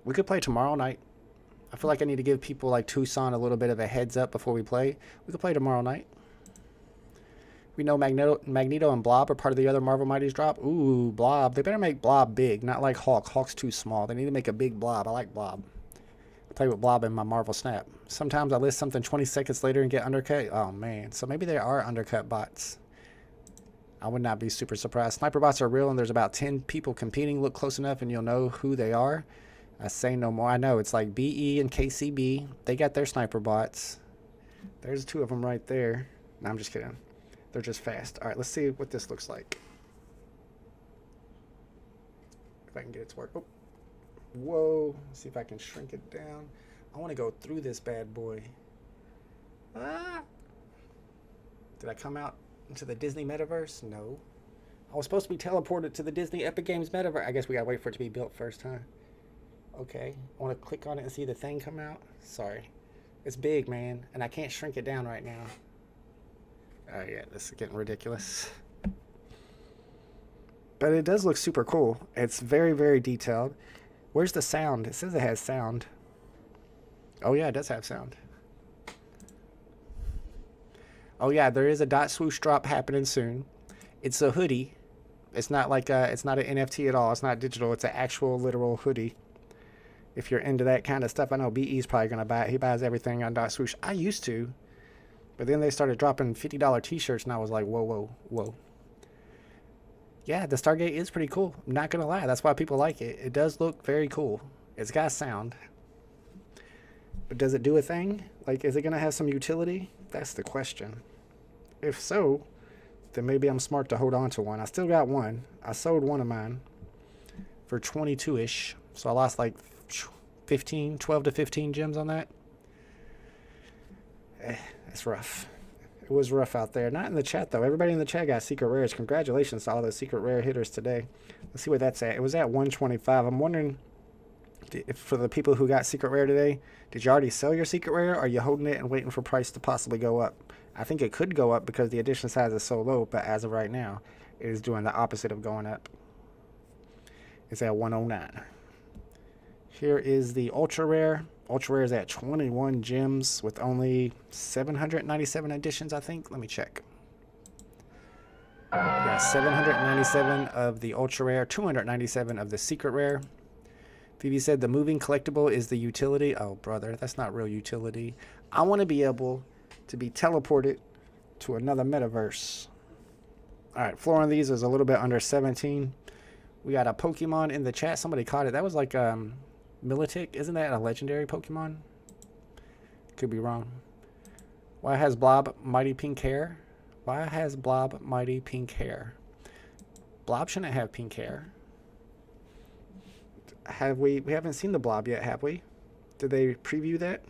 S2: We could play tomorrow night. I feel like I need to give people like Tucson a little bit of a heads up before we play. We could play tomorrow night. We know Magneto and Blob are part of the other Marvel Mighties drop. Ooh, Blob. They better make Blob big, not like Hulk. Hulk's too small. They need to make a big Blob. I like Blob. I play with Blob in my Marvel Snap. Sometimes I list something 20 seconds later and get undercut. Oh, man. So maybe there are undercut bots. I would not be super surprised. Sniper bots are real, and there's about 10 people competing. Look close enough, and you'll know who they are. I say no more. I know. It's like BE and KCB. They got their sniper bots. There's 2 of them right there. No, I'm just kidding. They're just fast. All right, let's see what this looks like. If I can get it to work. Oh. Whoa. Let's see if I can shrink it down. I want to go through this bad boy. Ah. Did I come out into the Disney metaverse? No. I was supposed to be teleported to the Disney Epic Games metaverse. I guess we gotta wait for it to be built first, huh? Okay. I want to click on it and see the thing come out. Sorry. It's big, man. And I can't shrink it down right now. Oh, yeah. This is getting ridiculous. But it does look super cool. It's very, very detailed. Where's the sound? It says it has sound. Oh, yeah. It does have sound. Oh, yeah. There is a dot swoosh drop happening soon. It's a hoodie. It's not like it's not an NFT at all. It's not digital. It's an actual literal hoodie. If you're into that kind of stuff, I know BE's probably going to buy it. He buys everything on dot swoosh. I used to. But then they started dropping $50 t-shirts, and I was like, whoa, whoa, whoa. Yeah, the Stargate is pretty cool. I'm not going to lie. That's why people like it. It does look very cool. It's got sound. But does it do a thing? Like, is it going to have some utility? That's the question. If so, then maybe I'm smart to hold on to one. I still got one. I sold one of mine for 22-ish. So I lost like 12 to 15 gems on that. It's rough. It was rough out there. Not in the chat, though. Everybody in the chat got secret rares. Congratulations to all those secret rare hitters today. Let's see where that's at. It was at 125. I'm wondering, if for the people who got secret rare today, did you already sell your secret rare, or are you holding it and waiting for price to possibly go up? I think it could go up because the edition size is so low, but as of right now, it is doing the opposite of going up. It's at 109. Here is the ultra rare. Ultra rare is at 21 gems with only 797 editions, I think. Let me check. Yeah, 797 of the ultra rare, 297 of the secret rare. VeVe said the moving collectible is the utility. Oh, brother, that's not real utility. I want to be able to be teleported to another metaverse. All right, floor on these is a little bit under 17. We got a Pokemon in the chat. Somebody caught it. That was like Militic. Isn't that a legendary Pokemon? Could be wrong. Why has Blob mighty pink hair? Why has Blob mighty pink hair? Blob shouldn't have pink hair. Have we haven't seen the Blob yet, have we? Did they preview that?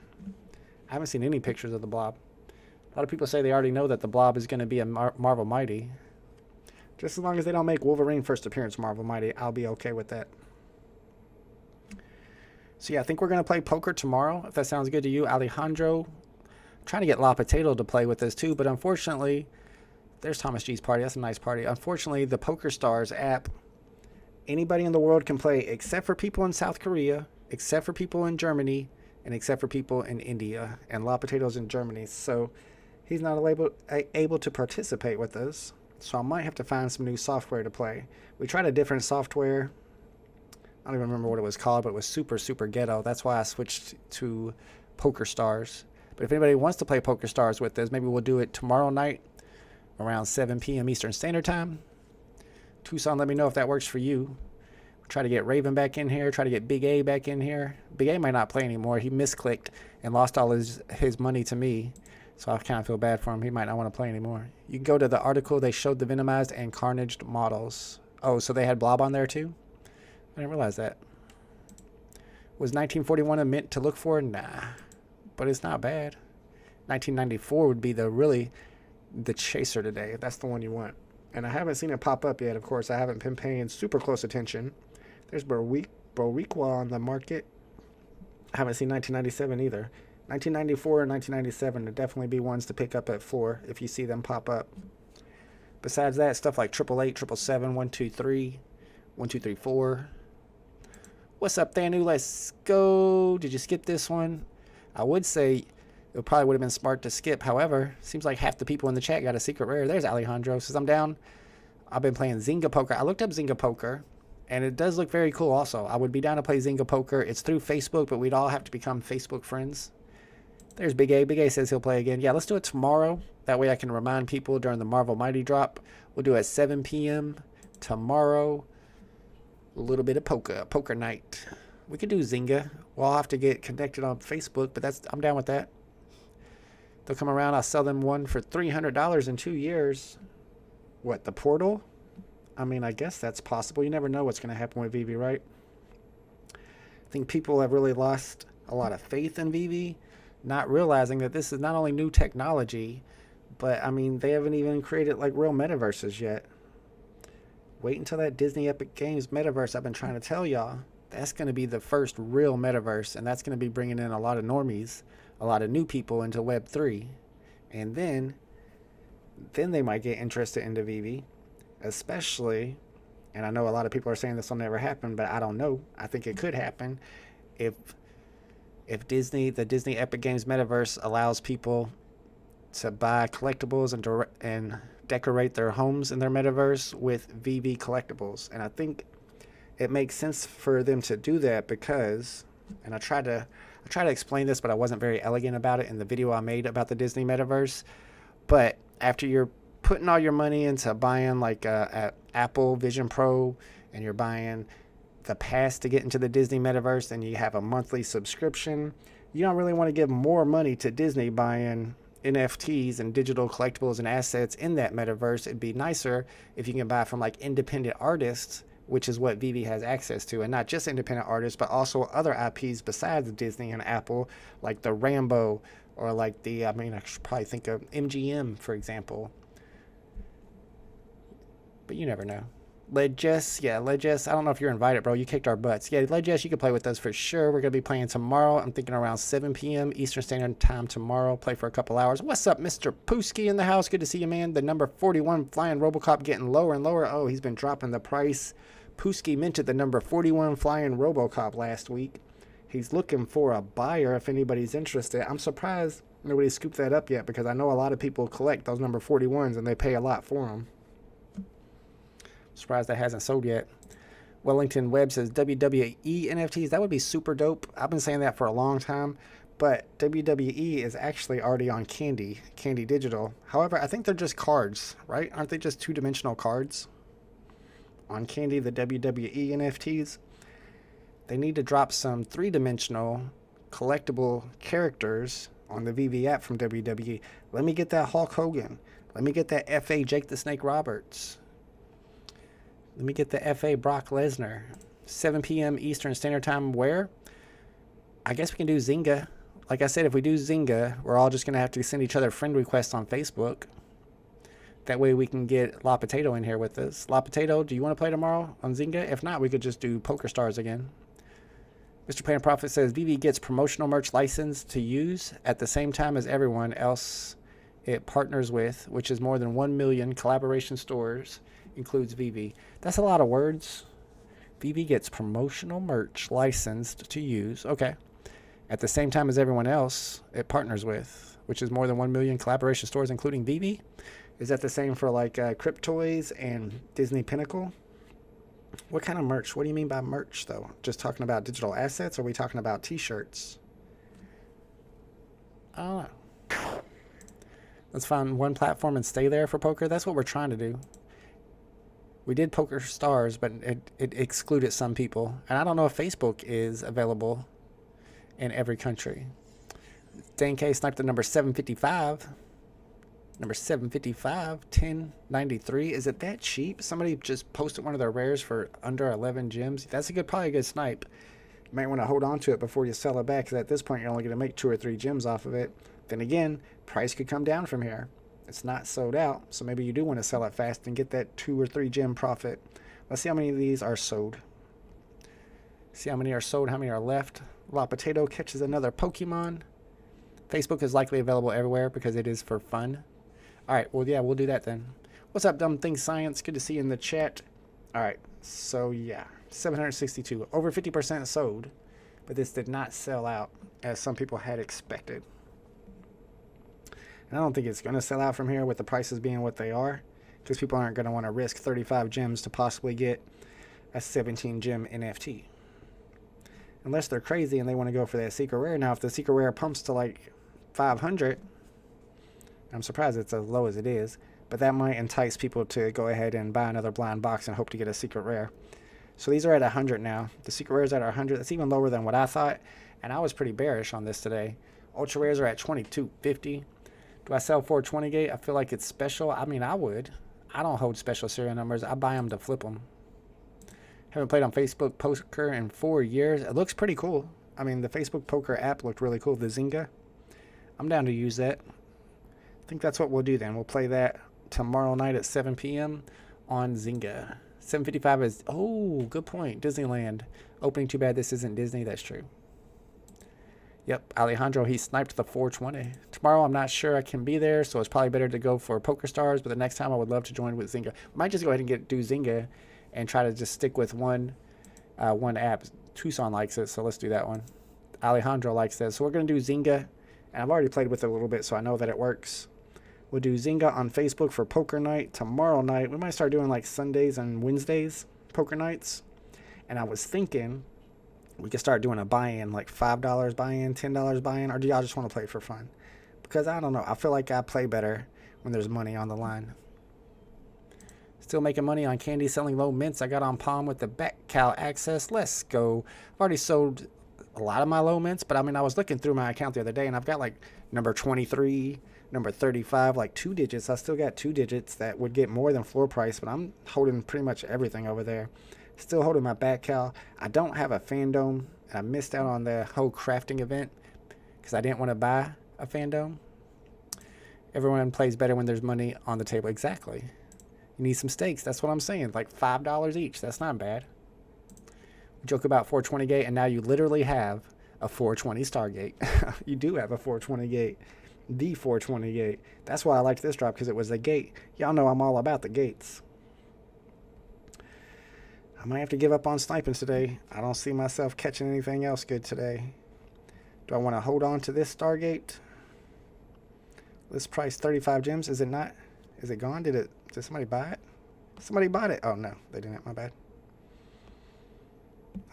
S2: I haven't seen any pictures of the Blob. A lot of people say they already know that the Blob is going to be a Marvel Mighty. Just as long as they don't make Wolverine first appearance Marvel Mighty, I'll be okay with that. So yeah, I think we're going to play poker tomorrow, if that sounds good to you. Alejandro, I'm trying to get La Potato to play with us too, but unfortunately, there's Thomas G's party. That's a nice party. Unfortunately, the PokerStars app, anybody in the world can play except for people in South Korea, except for people in Germany, and except for people in India, and La Potato's in Germany. So he's not able to participate with us. So I might have to find some new software to play. We tried a different software. I don't even remember what it was called, but it was super, super ghetto. That's why I switched to PokerStars. But if anybody wants to play PokerStars with us, maybe we'll do it tomorrow night around 7 p.m. Eastern Standard Time. Tucson, let me know if that works for you. Try to get Raven back in here. Try to get Big A back in here. Big A might not play anymore. He misclicked and lost all his money to me. So I kind of feel bad for him. He might not want to play anymore. You can go to the article. They showed the Venomized and Carnaged models. Oh, so they had Blob on there too? I didn't realize that. Was 1941 a mint to look for? Nah. But it's not bad. 1994 would be the chaser today. That's the one you want. And I haven't seen it pop up yet, of course. I haven't been paying super close attention. There's Boriqua on the market. I haven't seen 1997 either. 1994 and 1997 would definitely be ones to pick up at floor if you see them pop up. Besides that, stuff like 888, 777, 123, 1234. What's up, Thanu? Let's go. Did you skip this one? I would say it probably would have been smart to skip. However, seems like half the people in the chat got a secret rare. There's Alejandro. Says, I'm down. I've been playing Zynga Poker. I looked up Zynga Poker, and it does look very cool also. I would be down to play Zynga Poker. It's through Facebook, but we'd all have to become Facebook friends. There's Big A. Big A says he'll play again. Yeah, let's do it tomorrow. That way I can remind people during the Marvel Mighty Drop. We'll do it at 7 p.m. tomorrow. A little bit of poker night. We could do Zynga. We'll all have to get connected on Facebook, but I'm down with that. They'll come around. I'll sell them one for $300 in 2 years. What, the portal? I mean, I guess that's possible. You never know what's going to happen with VeVe, right? I think people have really lost a lot of faith in VeVe, not realizing that this is not only new technology, but, I mean, they haven't even created, like, real metaverses yet. Wait until that Disney Epic Games metaverse I've been trying to tell y'all. That's going to be the first real metaverse, and that's going to be bringing in a lot of normies, a lot of new people into Web3. And then they might get interested into VeVe, especially, and I know a lot of people are saying this will never happen, but I don't know. I think it could happen if the Disney Epic Games metaverse allows people to buy collectibles and decorate their homes in their metaverse with VeVe collectibles. And I think it makes sense for them to do that because, and I tried to explain this, but I wasn't very elegant about it in the video I made about the Disney metaverse. But after you're putting all your money into buying like a Apple Vision Pro, and you're buying the pass to get into the Disney metaverse, and you have a monthly subscription, you don't really want to give more money to Disney buying NFTs and digital collectibles and assets in that metaverse. It'd be nicer if you can buy from like independent artists, which is what VeVe has access to, and not just independent artists, but also other IPs besides Disney and Apple, like the Rambo, or like I should probably think of MGM, for example. But you never know. Legess, I don't know if you're invited, bro. You kicked our butts. Yeah, Legess, you can play with us for sure. We're going to be playing tomorrow. I'm thinking around 7 p.m. Eastern Standard Time tomorrow. Play for a couple hours. What's up, Mr. Pooski in the house? Good to see you, man. The number 41 Flying Robocop getting lower and lower. Oh, he's been dropping the price. Pooski minted the number 41 Flying Robocop last week. He's looking for a buyer if anybody's interested. I'm surprised nobody scooped that up yet, because I know a lot of people collect those number 41s and they pay a lot for them. Surprised that hasn't sold yet. Wellington Webb says WWE NFTs. That would be super dope. I've been saying that for a long time, but WWE is actually already on Candy Digital. However, I think they're just cards, right? Aren't they just two-dimensional cards? On Candy, the WWE NFTs. They need to drop some three-dimensional collectible characters on the VeVe app from WWE. Let me get that Hulk Hogan. Let me get that FA Jake the Snake Roberts. Let me get the FA Brock Lesnar. 7 p.m. Eastern Standard Time. Where? I guess we can do Zynga. Like I said, if we do Zynga, we're all just going to have to send each other friend requests on Facebook. That way we can get La Potato in here with us. La Potato, do you want to play tomorrow on Zynga? If not, we could just do Poker Stars again. Mr. Planet Profit says VeVe gets promotional merch license to use at the same time as everyone else it partners with, which is more than 1 million collaboration stores, includes VeVe. That's a lot of words. VeVe gets promotional merch licensed to use. Okay. At the same time as everyone else it partners with, which is more than 1 million collaboration stores, including VeVe. Is that the same for like Cryptoys and Disney Pinnacle? What kind of merch? What do you mean by merch, though? Just talking about digital assets, or are we talking about T-shirts? I don't know. Let's find one platform and stay there for poker. That's what we're trying to do. We did Poker Stars, but it excluded some people. And I don't know if Facebook is available in every country. Dan K sniped the number 755. Number 755, 1093. Is it that cheap? Somebody just posted one of their rares for under 11 gems. That's probably a good snipe. You might want to hold on to it before you sell it back, because at this point you're only going to make 2 or 3 gems off of it. Then again, price could come down from here. It's not sold out, so maybe you do want to sell it fast and get that 2 or 3 gem profit. Let's see how many of these are sold. See how many are sold, how many are left. La Potato catches another Pokemon. Facebook is likely available everywhere because it is for fun. All right, well, yeah, we'll do that then. What's up, Dumb Thing Science? Good to see you in the chat. All right, so yeah, 762, over 50% sold, but this did not sell out as some people had expected. And I don't think it's going to sell out from here with the prices being what they are, because people aren't going to want to risk 35 gems to possibly get a 17 gem NFT. Unless they're crazy and they want to go for that secret rare. Now, if the secret rare pumps to like 500, I'm surprised it's as low as it is, but that might entice people to go ahead and buy another blind box and hope to get a secret rare. So these are at 100 now. The secret rares are at 100. That's even lower than what I thought, and I was pretty bearish on this today. Ultra rares are at 2250. Do I sell 420 gate? I feel like it's special. I mean, I would. I don't hold special serial numbers. I buy them to flip them. Haven't played on Facebook Poker in 4 years. It looks pretty cool. I mean, the Facebook Poker app looked really cool. The Zynga. I'm down to use that. I think that's what we'll do then. We'll play that tomorrow night at 7 p.m. on Zynga. 7:55 is... Oh, good point. Disneyland. Opening. Too bad this isn't Disney. That's true. Yep. Alejandro, he sniped the 420. Tomorrow, I'm not sure I can be there, so it's probably better to go for Poker Stars, but the next time I would love to join with Zynga. We might just go ahead and do Zynga and try to just stick with one app. Tucson likes it, so let's do that one. Alejandro likes that. So we're going to do Zynga, and I've already played with it a little bit, so I know that it works. We'll do Zynga on Facebook for poker night tomorrow night. We might start doing like Sundays and Wednesdays poker nights. And I was thinking we could start doing a buy-in, like $5 buy-in, $10 buy-in, or do y'all just want to play for fun? Because I don't know. I feel like I play better when there's money on the line. Still making money on candy, selling low mints. I got on Palm with the back cal access. Let's go. I've already sold a lot of my low mints, but I mean, I was looking through my account the other day, and I've got like number 23, number 35, like 2 digits. I still got 2 digits that would get more than floor price, but I'm holding pretty much everything over there. Still holding my back cal. I don't have a fandom, and I missed out on the whole crafting event because I didn't want to buy a fandom. Everyone plays better when there's money on the table. Exactly. You need some stakes. That's what I'm saying. Like $5 each. That's not bad. We joke about 420 gate, and now you literally have a 420 Stargate. You do have a 420 gate. The 420 gate. That's why I liked this drop, because it was a gate. Y'all know I'm all about the gates. I might have to give up on sniping today. I don't see myself catching anything else good today. Do I want to hold on to this Stargate? List price 35 gems. Is it not? Is it gone? Did somebody buy it? Somebody bought it. Oh, no. They didn't. My bad.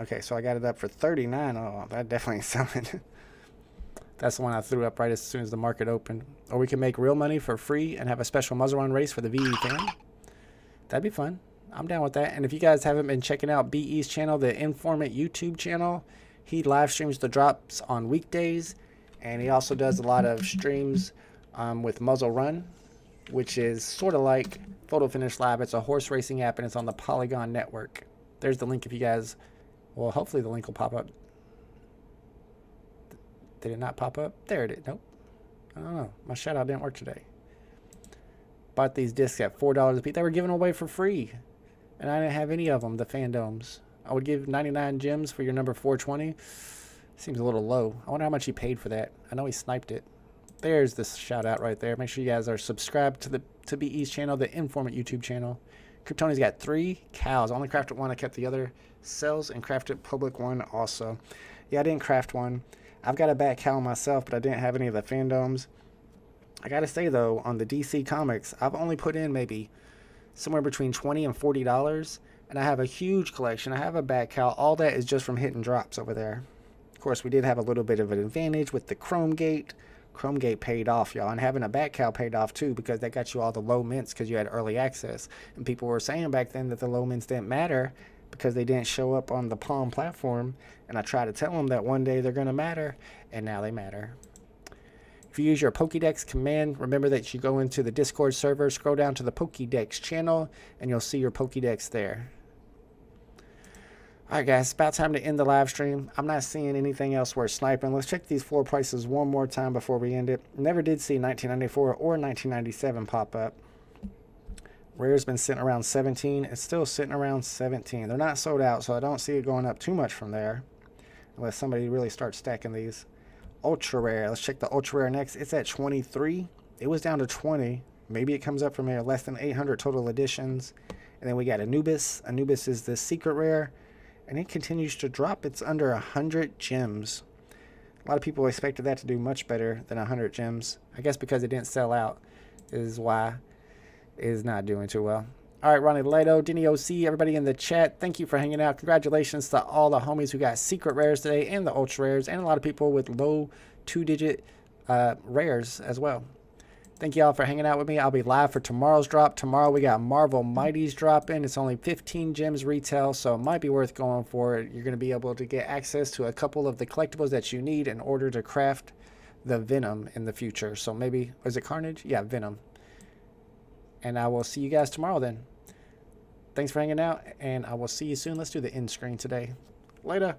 S2: Okay, so I got it up for 39. Oh, that definitely ain't selling. That's the one I threw up right as soon as the market opened. Or we can make real money for free and have a special muzzle run race for the VeVe fan. That'd be fun. I'm down with that. And if you guys haven't been checking out BE's channel, the Informant YouTube channel, he live streams the drops on weekdays. And he also does a lot of streams with Muzzle Run, which is sort of like Photo Finish Lab. It's a horse racing app, and it's on the Polygon network. There's the link if you guys... Well, hopefully the link will pop up. Did it not pop up? There it is. Nope. I don't know. My shout out didn't work today. Bought these discs at $4 a piece. They were given away for free. And I didn't have any of them, the fandoms. I would give 99 gems for your number 420. Seems a little low. I wonder how much he paid for that. I know he sniped it. There's this shout out right there. Make sure you guys are subscribed to BE's channel, the Informant YouTube channel. Kryptoni's got 3 cows. I only crafted 1. I kept the other cells and crafted public 1 also. Yeah, I didn't craft 1. I've got a back cow myself, but I didn't have any of the fandoms. I gotta say though, on the DC Comics, I've only put in maybe somewhere between $20 and $40, and I have a huge collection. I have a back cow. All that is just from hitting drops over there. Of course, we did have a little bit of an advantage with the Chrome Gate. Chrome Gate paid off, y'all, and having a back cow paid off too, because that got you all the low mints because you had early access. And people were saying back then that the low mints didn't matter because they didn't show up on the Palm platform, and I tried to tell them that one day they're going to matter, and now they matter. If you use your Pokedex command, remember that you go into the Discord server, scroll down to the Pokedex channel, and you'll see your Pokedex there. Alright guys, it's about time to end the live stream. I'm not seeing anything else worth sniping. Let's check these floor prices one more time before we end it. Never did see 1994 or 1997 pop up. Rare's been sitting around 17. It's still sitting around 17. They're not sold out, so I don't see it going up too much from there. Unless somebody really starts stacking these. Ultra Rare. Let's check the Ultra Rare next. It's at 23. It was down to 20. Maybe it comes up from here. Less than 800 total editions. And then we got Anubis. Anubis is the secret rare. And it continues to drop. It's under 100 gems. A lot of people expected that to do much better than 100 gems. I guess because it didn't sell out is why it is not doing too well. All right, Ronnie Leto, Denny OC, everybody in the chat, thank you for hanging out. Congratulations to all the homies who got secret rares today and the ultra rares, and a lot of people with low 2-digit rares as well. Thank you all for hanging out with me. I'll be live for tomorrow's drop. Tomorrow we got Marvel Mighties dropping. It's only 15 gems retail, so it might be worth going for it. You're going to be able to get access to a couple of the collectibles that you need in order to craft the Venom in the future. So maybe, was it Carnage? Yeah, Venom. And I will see you guys tomorrow then. Thanks for hanging out, and I will see you soon. Let's do the end screen today. Later.